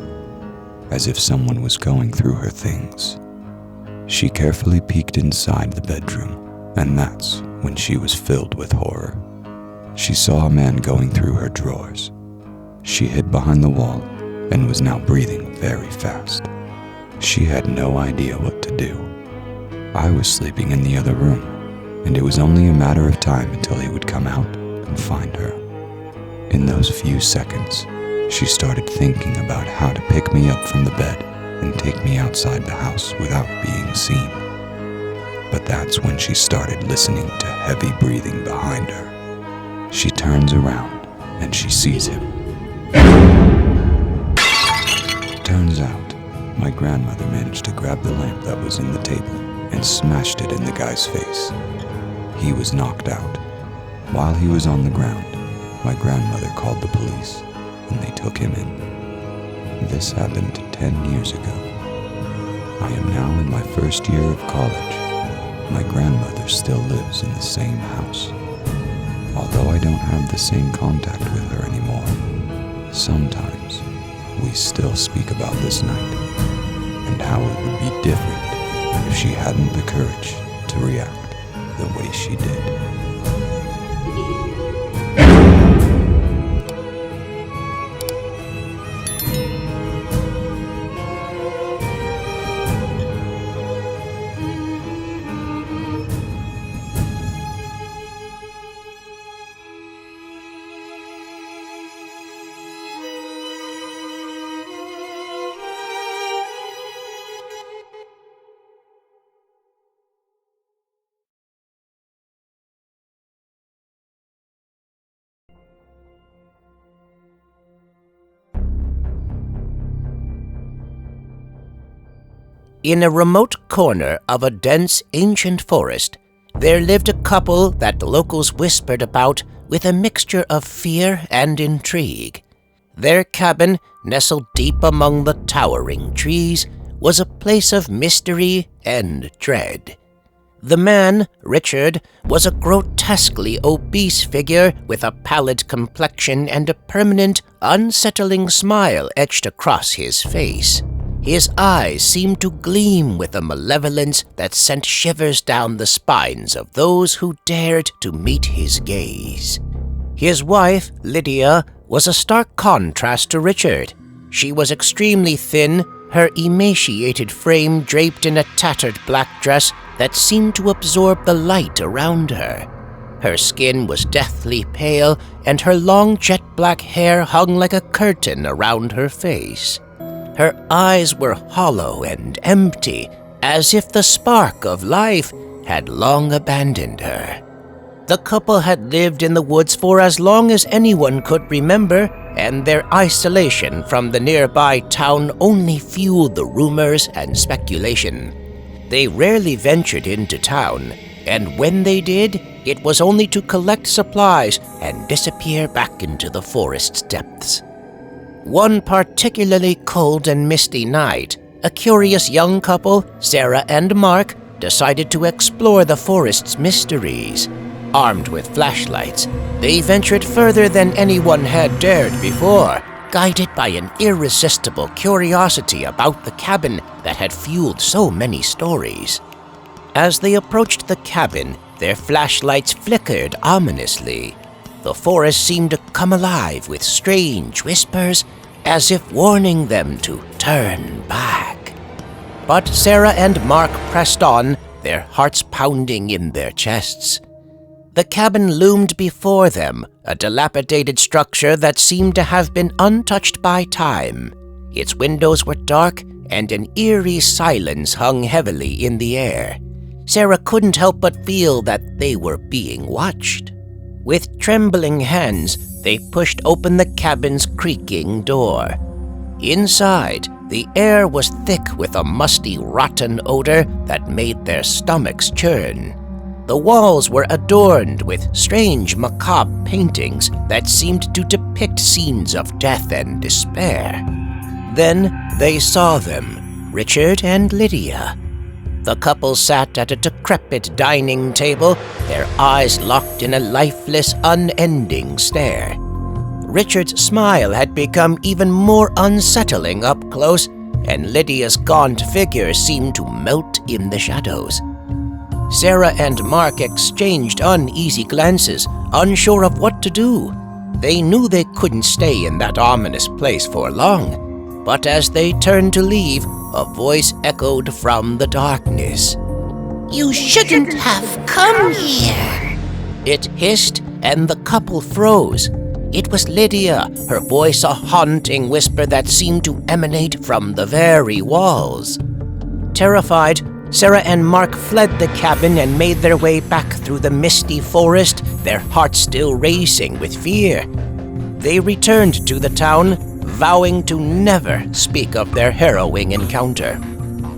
as if someone was going through her things. She carefully peeked inside the bedroom, and that's when she was filled with horror. She saw a man going through her drawers. She hid behind the wall and was now breathing very fast. She had no idea what to do. I was sleeping in the other room, and it was only a matter of time until he would come out and find her. In those few seconds, she started thinking about how to pick me up from the bed and take me outside the house without being seen. But that's when she started listening to heavy breathing behind her. She turns around and she sees him. Turns out, my grandmother managed to grab the lamp that was in the table and smashed it in the guy's face. He was knocked out. While he was on the ground, my grandmother called the police and they took him in. This happened 10 years ago. I am now in my first year of college. My grandmother still lives in the same house. Although I don't have the same contact with her anymore, sometimes we still speak about this night and how it would be different if she hadn't the courage to react the way she did. In a remote corner of a dense, ancient forest, there lived a couple that the locals whispered about with a mixture of fear and intrigue. Their cabin, nestled deep among the towering trees, was a place of mystery and dread. The man, Richard, was a grotesquely obese figure with a pallid complexion and a permanent, unsettling smile etched across his face. His eyes seemed to gleam with a malevolence that sent shivers down the spines of those who dared to meet his gaze. His wife, Lydia, was a stark contrast to Richard. She was extremely thin, her emaciated frame draped in a tattered black dress that seemed to absorb the light around her. Her skin was deathly pale, and her long jet-black hair hung like a curtain around her face. Her eyes were hollow and empty, as if the spark of life had long abandoned her. The couple had lived in the woods for as long as anyone could remember, and their isolation from the nearby town only fueled the rumors and speculation. They rarely ventured into town, and when they did, it was only to collect supplies and disappear back into the forest's depths. One particularly cold and misty night, a curious young couple, Sarah and Mark, decided to explore the forest's mysteries. Armed with flashlights, they ventured further than anyone had dared before, guided by an irresistible curiosity about the cabin that had fueled so many stories. As they approached the cabin, their flashlights flickered ominously. The forest seemed to come alive with strange whispers, as if warning them to turn back. But Sarah and Mark pressed on, their hearts pounding in their chests. The cabin loomed before them, a dilapidated structure that seemed to have been untouched by time. Its windows were dark, and an eerie silence hung heavily in the air. Sarah couldn't help but feel that they were being watched. With trembling hands, they pushed open the cabin's creaking door. Inside, the air was thick with a musty, rotten odor that made their stomachs churn. The walls were adorned with strange, macabre paintings that seemed to depict scenes of death and despair. Then they saw them, Richard and Lydia. The couple sat at a decrepit dining table, their eyes locked in a lifeless, unending stare. Richard's smile had become even more unsettling up close, and Lydia's gaunt figure seemed to melt in the shadows. Sarah and Mark exchanged uneasy glances, unsure of what to do. They knew they couldn't stay in that ominous place for long, but as they turned to leave, a voice echoed from the darkness. "You shouldn't have come here," it hissed, and the couple froze. It was Lydia, her voice a haunting whisper that seemed to emanate from the very walls. Terrified, Sarah and Mark fled the cabin and made their way back through the misty forest, their hearts still racing with fear. They returned to the town, vowing to never speak of their harrowing encounter.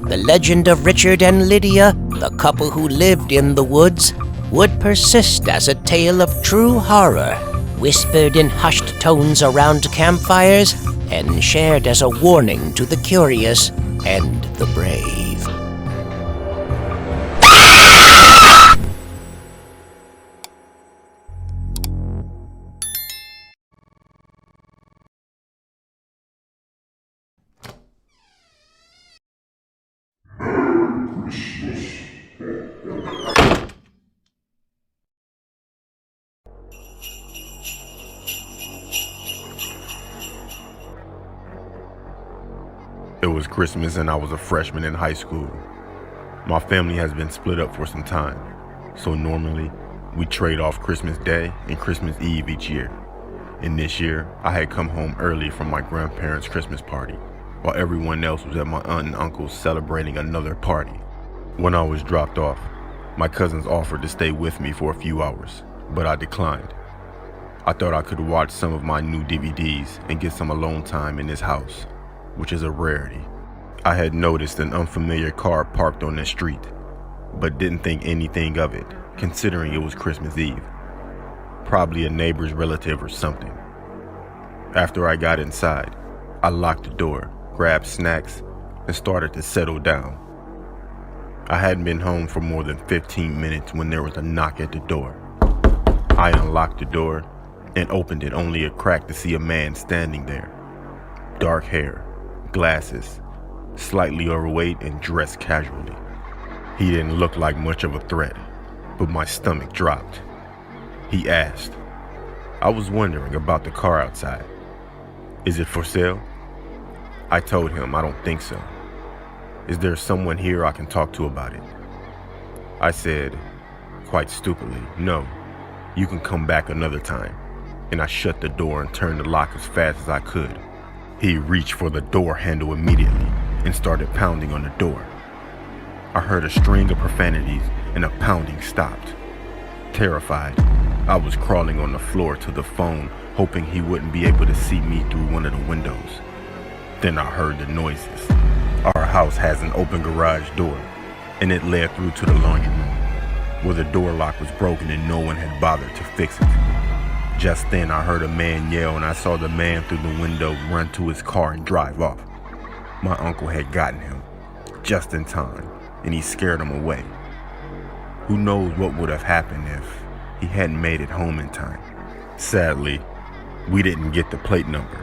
The legend of Richard and Lydia, the couple who lived in the woods, would persist as a tale of true horror, whispered in hushed tones around campfires and shared as a warning to the curious and the brave. It was Christmas and I was a freshman in high school. My family has been split up for some time, so normally we trade off Christmas Day and Christmas Eve each year. And this year, I had come home early from my grandparents' Christmas party, while everyone else was at my aunt and uncle's celebrating another party. When I was dropped off, my cousins offered to stay with me for a few hours, but I declined. I thought I could watch some of my new DVDs and get some alone time in this house, which is a rarity. I had noticed an unfamiliar car parked on the street, but didn't think anything of it, considering it was Christmas Eve. Probably a neighbor's relative or something. After I got inside, I locked the door, grabbed snacks, and started to settle down. I hadn't been home for more than 15 minutes when there was a knock at the door. I unlocked the door and opened it only a crack to see a man standing there. Dark hair, glasses, slightly overweight and dressed casually. He didn't look like much of a threat, but my stomach dropped. He asked. I was wondering about the car outside. Is it for sale? I told him I don't think so. Is there someone here I can talk to about it? I said, quite stupidly, "No, you can come back another time." And I shut the door and turned the lock as fast as I could. He reached for the door handle immediately and started pounding on the door. I heard a string of profanities and a pounding stopped. Terrified, I was crawling on the floor to the phone, hoping he wouldn't be able to see me through one of the windows. Then I heard the noises. Our house has an open garage door, and it led through to the laundry room, where the door lock was broken and no one had bothered to fix it. Just then I heard a man yell, and I saw the man through the window run to his car and drive off. My uncle had gotten him, just in time, and he scared him away. Who knows what would have happened if he hadn't made it home in time. Sadly, we didn't get the plate number,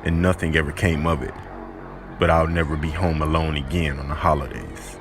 and nothing ever came of it. But I'll never be home alone again on the holidays.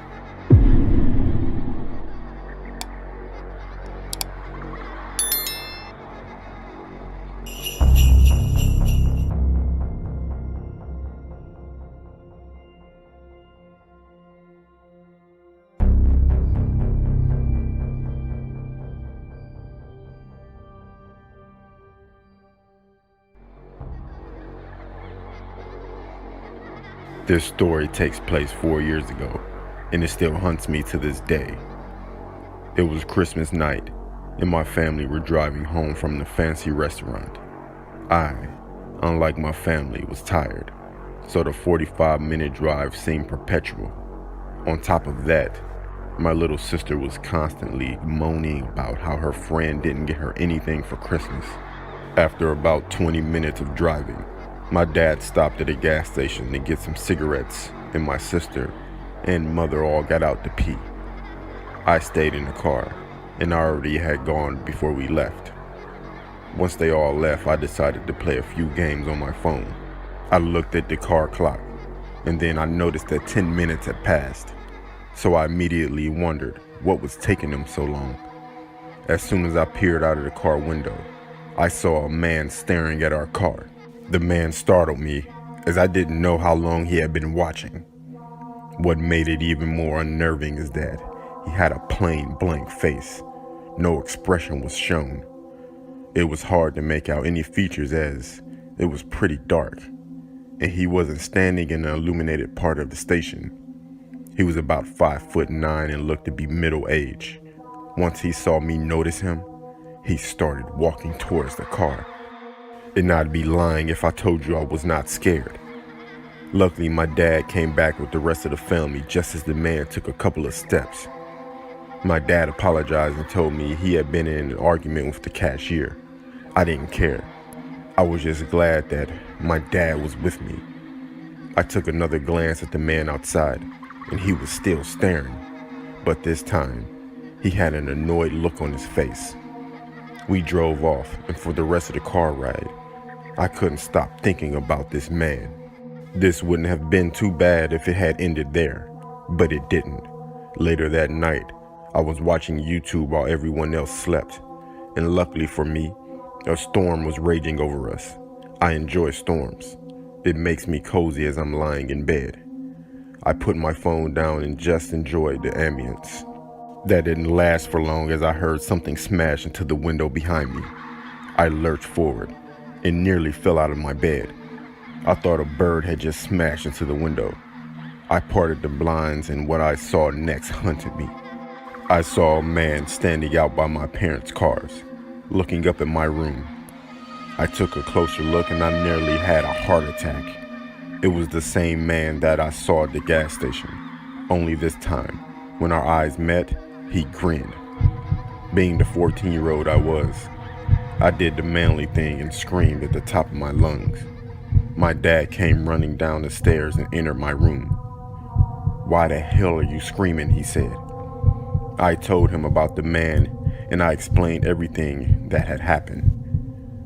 This story takes place 4 years ago, and it still haunts me to this day. It was Christmas night, and my family were driving home from the fancy restaurant. I, unlike my family, was tired, so the 45-minute drive seemed perpetual. On top of that, my little sister was constantly moaning about how her friend didn't get her anything for Christmas. After about 20 minutes of driving, my dad stopped at a gas station to get some cigarettes, and my sister and mother all got out to pee. I stayed in the car, and I already had gone before we left. Once they all left, I decided to play a few games on my phone. I looked at the car clock, and then I noticed that 10 minutes had passed, so I immediately wondered what was taking them so long. As soon as I peered out of the car window, I saw a man staring at our car. The man startled me, as I didn't know how long he had been watching. What made it even more unnerving is that he had a plain blank face. No expression was shown. It was hard to make out any features as it was pretty dark, and he wasn't standing in the illuminated part of the station. He was about 5'9" and looked to be middle-aged. Once he saw me notice him, he started walking towards the car. And I'd be lying if I told you I was not scared. Luckily, my dad came back with the rest of the family just as the man took a couple of steps. My dad apologized and told me he had been in an argument with the cashier. I didn't care. I was just glad that my dad was with me. I took another glance at the man outside, and he was still staring. But this time, he had an annoyed look on his face. We drove off, and for the rest of the car ride, I couldn't stop thinking about this man. This wouldn't have been too bad if it had ended there, but it didn't. Later that night, I was watching YouTube while everyone else slept, and luckily for me, a storm was raging over us. I enjoy storms. It makes me cozy as I'm lying in bed. I put my phone down and just enjoyed the ambience. That didn't last for long as I heard something smash into the window behind me. I lurched forward and nearly fell out of my bed. I thought a bird had just smashed into the window. I parted the blinds, and what I saw next hunted me. I saw a man standing out by my parents' cars, looking up at my room. I took a closer look and I nearly had a heart attack. It was the same man that I saw at the gas station, only this time, when our eyes met, he grinned. Being the 14-year-old I was, I did the manly thing and screamed at the top of my lungs. My dad came running down the stairs and entered my room. "Why the hell are you screaming?" he said. I told him about the man, and I explained everything that had happened.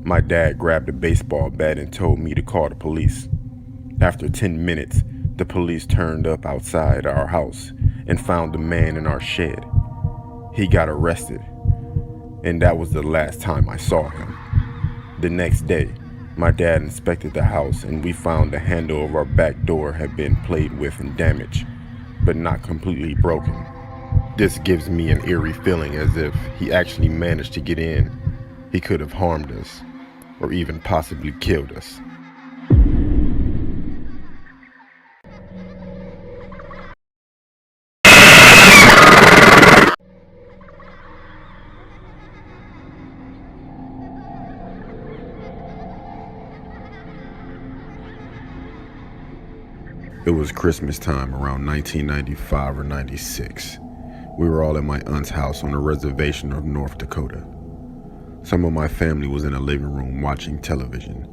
My dad grabbed a baseball bat and told me to call the police. After 10 minutes, the police turned up outside our house and found the man in our shed. He got arrested, and that was the last time I saw him. The next day, my dad inspected the house, and we found the handle of our back door had been played with and damaged, but not completely broken. This gives me an eerie feeling as if he actually managed to get in. He could have harmed us, or even possibly killed us. It was Christmas time around 1995 or 96. We were all at my aunt's house on a reservation of North Dakota. Some of my family was in a living room watching television.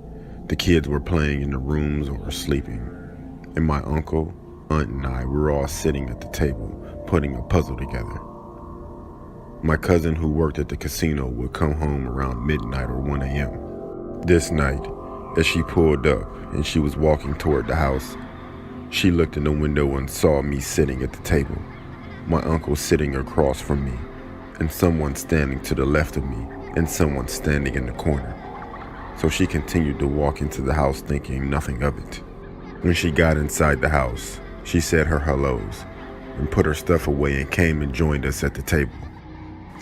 The kids were playing in the rooms or sleeping. And my uncle, aunt, and I were all sitting at the table, putting a puzzle together. My cousin who worked at the casino would come home around midnight or 1 a.m. This night, as she pulled up and she was walking toward the house, she looked in the window and saw me sitting at the table, my uncle sitting across from me, and someone standing to the left of me, and someone standing in the corner. So she continued to walk into the house thinking nothing of it. When she got inside the house, she said her hellos and put her stuff away and came and joined us at the table.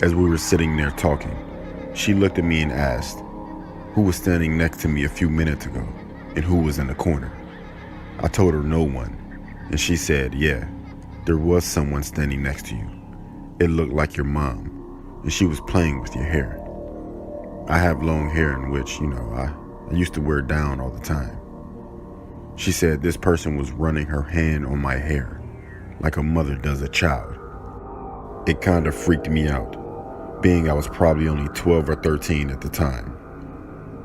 As we were sitting there talking, she looked at me and asked, who was standing next to me a few minutes ago and who was in the corner? I told her no one, and she said, yeah, there was someone standing next to you. It looked like your mom, and she was playing with your hair. I have long hair in which, I used to wear down all the time. She said this person was running her hand on my hair, like a mother does a child. It kind of freaked me out, being I was probably only 12 or 13 at the time.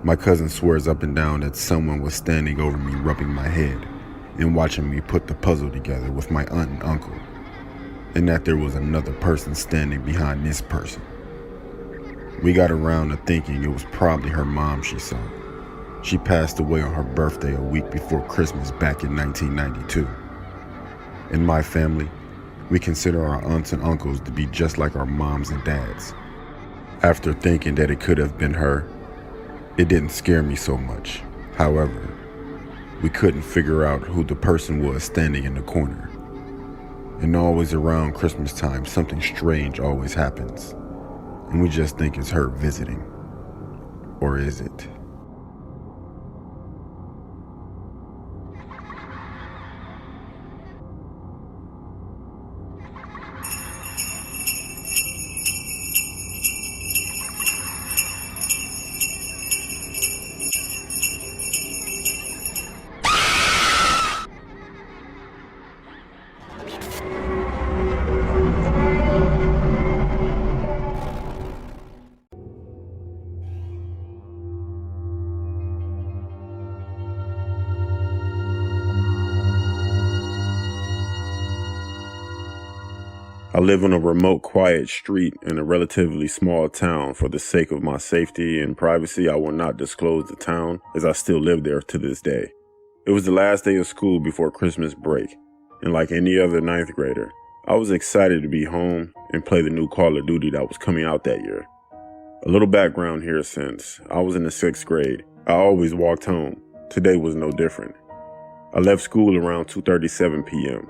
My cousin swears up and down that someone was standing over me rubbing my head and watching me put the puzzle together with my aunt and uncle, and that there was another person standing behind this person. We got around to thinking it was probably her mom she saw. She passed away on her birthday a week before Christmas back in 1992. In my family, we consider our aunts and uncles to be just like our moms and dads. After thinking that it could have been her, it didn't scare me so much. However, we couldn't figure out who the person was standing in the corner. And always around Christmas time, something strange always happens. And we just think it's her visiting. Or is it? I live on a remote, quiet street in a relatively small town. For the sake of my safety and privacy, I will not disclose the town, as I still live there to this day. It was the last day of school before Christmas break, and like any other ninth grader, I was excited to be home and play the new Call of Duty that was coming out that year. A little background here: since I was in the 6th grade, I always walked home. Today was no different. I left school around 2:37 p.m.,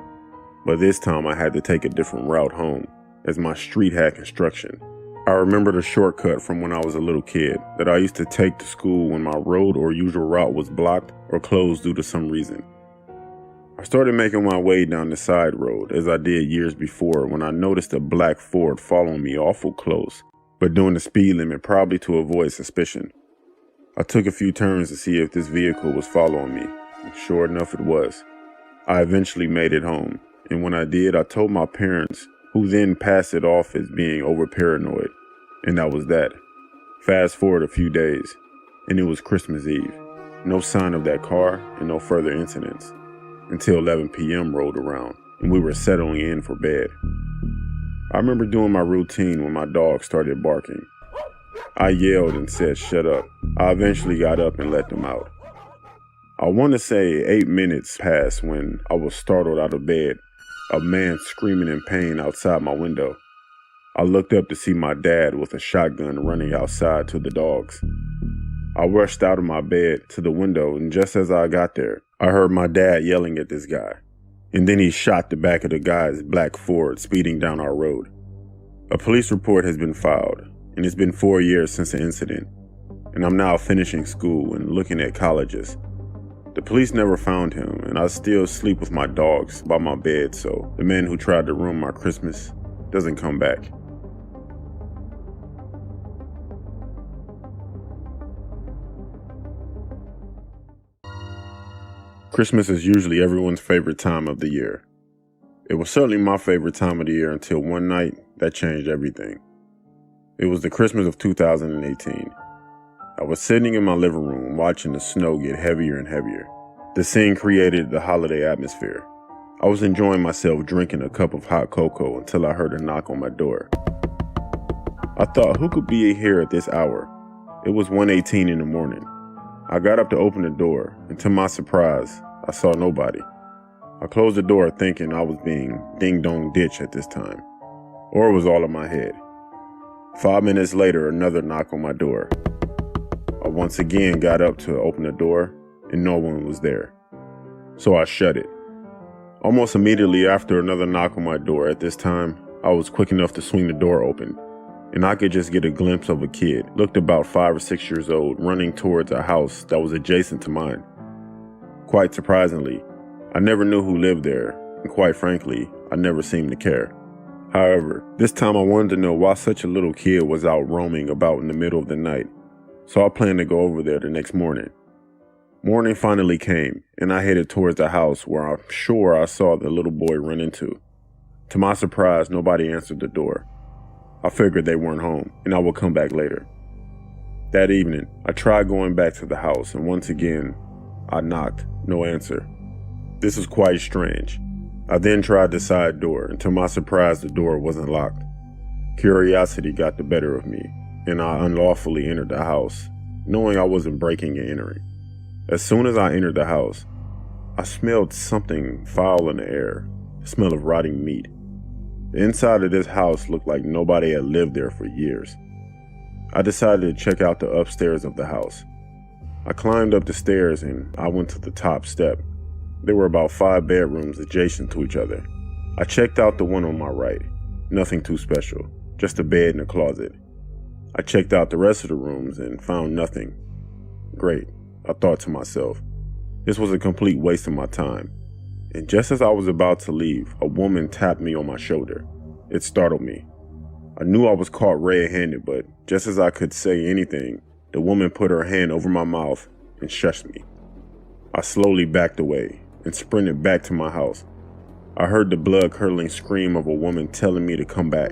but this time I had to take a different route home, as my street had construction. I remembered a shortcut from when I was a little kid that I used to take to school when my road or usual route was blocked or closed due to some reason. I started making my way down the side road as I did years before when I noticed a black Ford following me awful close, but doing the speed limit probably to avoid suspicion. I took a few turns to see if this vehicle was following me, and sure enough it was. I eventually made it home. And when I did, I told my parents, who then passed it off as being over paranoid. And that was that. Fast forward a few days, and it was Christmas Eve. No sign of that car and no further incidents. Until 11 p.m. rolled around, and we were settling in for bed. I remember doing my routine when my dog started barking. I yelled and said, "Shut up." I eventually got up and let them out. I want to say 8 minutes passed when I was startled out of bed. A man screaming in pain outside my window. I looked up to see my dad with a shotgun running outside to the dogs. I rushed out of my bed to the window, and just as I got there, I heard my dad yelling at this guy. And then he shot the back of the guy's black Ford speeding down our road. A police report has been filed, and it's been 4 years since the incident, and I'm now finishing school and looking at colleges. The police never found him, and I still sleep with my dogs by my bed, so the man who tried to ruin my Christmas doesn't come back. Christmas is usually everyone's favorite time of the year. It was certainly my favorite time of the year until one night that changed everything. It was the Christmas of 2018. I was sitting in my living room watching the snow get heavier and heavier. The scene created the holiday atmosphere. I was enjoying myself drinking a cup of hot cocoa until I heard a knock on my door. I thought, who could be here at this hour? It was 1:18 in the morning. I got up to open the door, and to my surprise, I saw nobody. I closed the door thinking I was being ding-dong ditched at this time, or it was all in my head. 5 minutes later, another knock on my door. I once again got up to open the door, and no one was there. So I shut it. Almost immediately after another knock on my door at this time, I was quick enough to swing the door open, and I could just get a glimpse of a kid, looked about 5 or 6 years old, running towards a house that was adjacent to mine. Quite surprisingly, I never knew who lived there, and quite frankly, I never seemed to care. However, this time I wanted to know why such a little kid was out roaming about in the middle of the night, so I planned to go over there the next morning. Morning finally came, and I headed towards the house where I'm sure I saw the little boy run into. To my surprise, nobody answered the door. I figured they weren't home, and I would come back later. That evening, I tried going back to the house, and once again, I knocked, no answer. This was quite strange. I then tried the side door, and to my surprise, the door wasn't locked. Curiosity got the better of me, and I unlawfully entered the house, knowing I wasn't breaking and entering. As soon as I entered the house, I smelled something foul in the air, the smell of rotting meat. The inside of this house looked like nobody had lived there for years. I decided to check out the upstairs of the house. I climbed up the stairs and I went to the top step. There were about 5 bedrooms adjacent to each other. I checked out the one on my right. Nothing too special, just a bed and a closet. I checked out the rest of the rooms and found nothing. Great, I thought to myself. This was a complete waste of my time. And just as I was about to leave, a woman tapped me on my shoulder. It startled me. I knew I was caught red-handed, but just as I could say anything, the woman put her hand over my mouth and shushed me. I slowly backed away and sprinted back to my house. I heard the blood-curdling scream of a woman telling me to come back.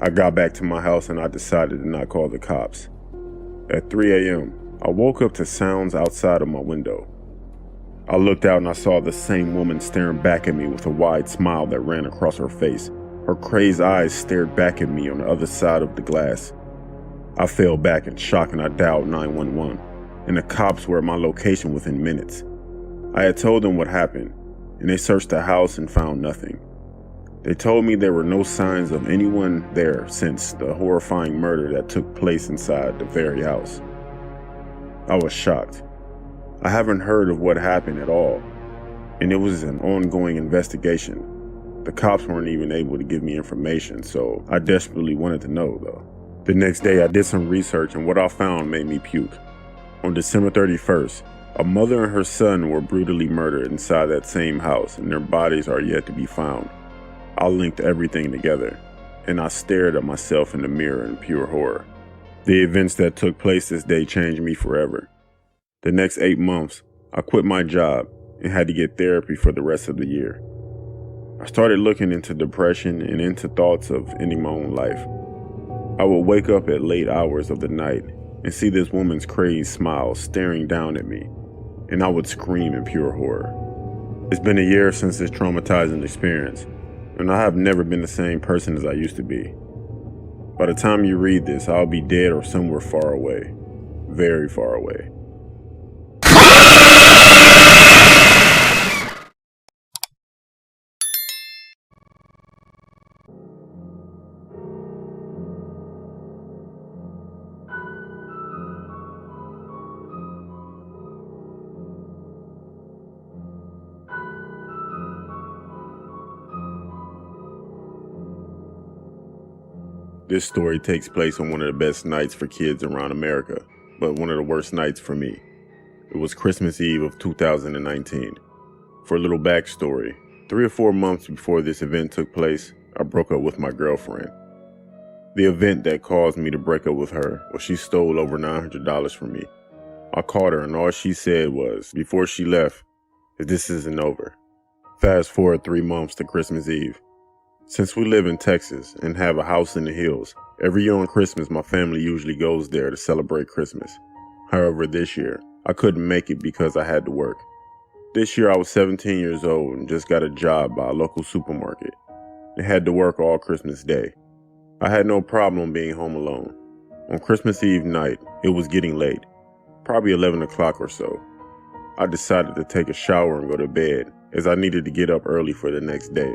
I got back to my house and I decided to not call the cops. At 3 a.m., I woke up to sounds outside of my window. I looked out and I saw the same woman staring back at me with a wide smile that ran across her face. Her crazed eyes stared back at me on the other side of the glass. I fell back in shock and I dialed 911, and the cops were at my location within minutes. I had told them what happened, and they searched the house and found nothing. They told me there were no signs of anyone there since the horrifying murder that took place inside the very house. I was shocked. I haven't heard of what happened at all, and it was an ongoing investigation. The cops weren't even able to give me information, so I desperately wanted to know, though. The next day, I did some research, and what I found made me puke. On December 31st, a mother and her son were brutally murdered inside that same house, and their bodies are yet to be found. I linked everything together, and I stared at myself in the mirror in pure horror. The events that took place this day changed me forever. The next 8 months, I quit my job and had to get therapy for the rest of the year. I started looking into depression and into thoughts of ending my own life. I would wake up at late hours of the night and see this woman's crazed smile staring down at me, and I would scream in pure horror. It's been a year since this traumatizing experience, and I have never been the same person as I used to be. By the time you read this, I'll be dead or somewhere far away, very far away. This story takes place on one of the best nights for kids around America, but one of the worst nights for me. It was Christmas Eve of 2019. For a little backstory, 3 or 4 months before this event took place, I broke up with my girlfriend. The event that caused me to break up with her was she stole over $900 from me. I called her and all she said was, before she left, "This isn't over." Fast forward 3 months to Christmas Eve. Since we live in Texas and have a house in the hills, every year on Christmas my family usually goes there to celebrate Christmas. However, this year, I couldn't make it because I had to work. This year I was 17 years old and just got a job by a local supermarket and had to work all Christmas Day. I had no problem being home alone. On Christmas Eve night, it was getting late, probably 11 o'clock or so. I decided to take a shower and go to bed as I needed to get up early for the next day.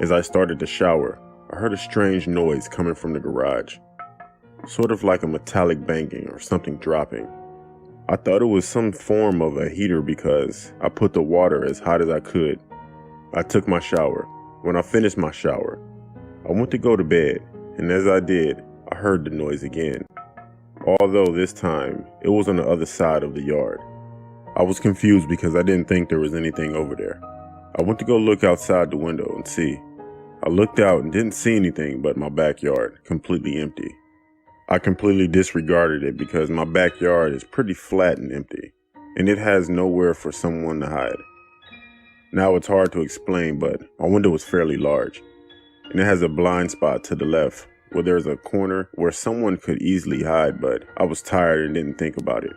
As I started to shower, I heard a strange noise coming from the garage, sort of like a metallic banging or something dropping. I thought it was some form of a heater because I put the water as hot as I could. I took my shower. When I finished my shower, I went to go to bed, and as I did, I heard the noise again. Although this time, it was on the other side of the yard. I was confused because I didn't think there was anything over there. I went to go look outside the window and see. I looked out and didn't see anything but my backyard, completely empty. I completely disregarded it because my backyard is pretty flat and empty, and it has nowhere for someone to hide. Now it's hard to explain, but my window is fairly large, and it has a blind spot to the left where there's a corner where someone could easily hide, but I was tired and didn't think about it.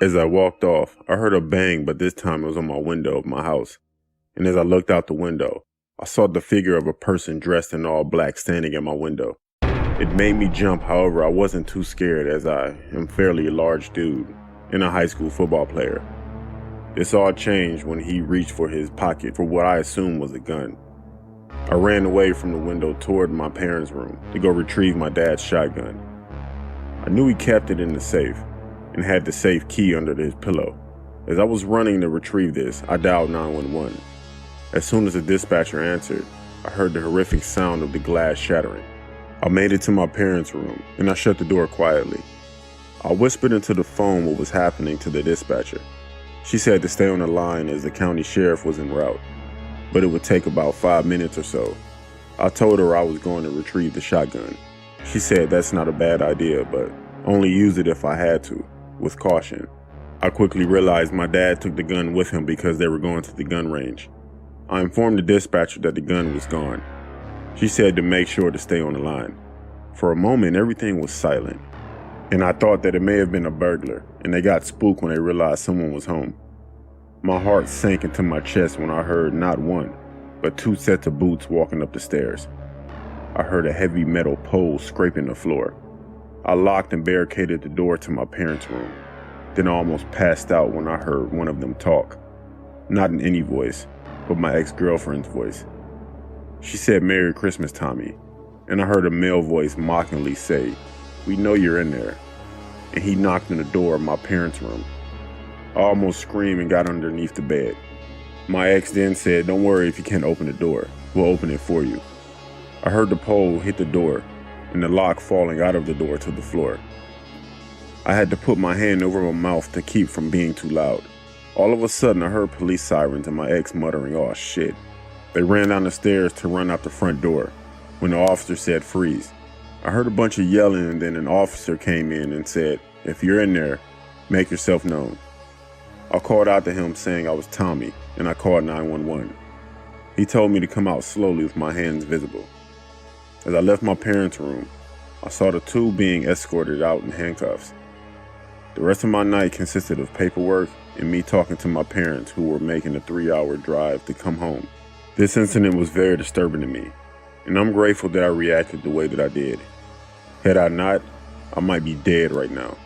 As I walked off, I heard a bang, but this time it was on my window of my house, and as I looked out the window, I saw the figure of a person dressed in all black standing at my window. It made me jump, however, I wasn't too scared as I am fairly a large dude and a high school football player. This all changed when he reached for his pocket for what I assumed was a gun. I ran away from the window toward my parents' room to go retrieve my dad's shotgun. I knew he kept it in the safe and had the safe key under his pillow. As I was running to retrieve this, I dialed 911. As soon as the dispatcher answered, I heard the horrific sound of the glass shattering. I made it to my parents' room, and I shut the door quietly. I whispered into the phone what was happening to the dispatcher. She said to stay on the line as the county sheriff was en route, but it would take about 5 minutes or so. I told her I was going to retrieve the shotgun. She said that's not a bad idea, but only use it if I had to, with caution. I quickly realized my dad took the gun with him because they were going to the gun range. I informed the dispatcher that the gun was gone. She said to make sure to stay on the line. For a moment, everything was silent, and I thought that it may have been a burglar, and they got spooked when they realized someone was home. My heart sank into my chest when I heard not one, but 2 sets of boots walking up the stairs. I heard a heavy metal pole scraping the floor. I locked and barricaded the door to my parents' room. Then I almost passed out when I heard one of them talk. Not in any voice, but my ex-girlfriend's voice. She said, "Merry Christmas, Tommy," and I heard a male voice mockingly say, "We know you're in there," and he knocked on the door of my parents' room. I almost screamed and got underneath the bed. My ex then said, "Don't worry if you can't open the door, we'll open it for you." I heard the pole hit the door and the lock falling out of the door to the floor. I had to put my hand over my mouth to keep from being too loud. All of a sudden I heard police sirens and my ex muttering, "Oh shit." They ran down the stairs to run out the front door when the officer said freeze. I heard a bunch of yelling and then an officer came in and said, "If you're in there, make yourself known." I called out to him saying I was Tommy and I called 911. He told me to come out slowly with my hands visible. As I left my parents' room, I saw the 2 being escorted out in handcuffs. The rest of my night consisted of paperwork and me talking to my parents who were making a 3-hour drive to come home. This incident was very disturbing to me, and I'm grateful that I reacted the way that I did. Had I not, I might be dead right now.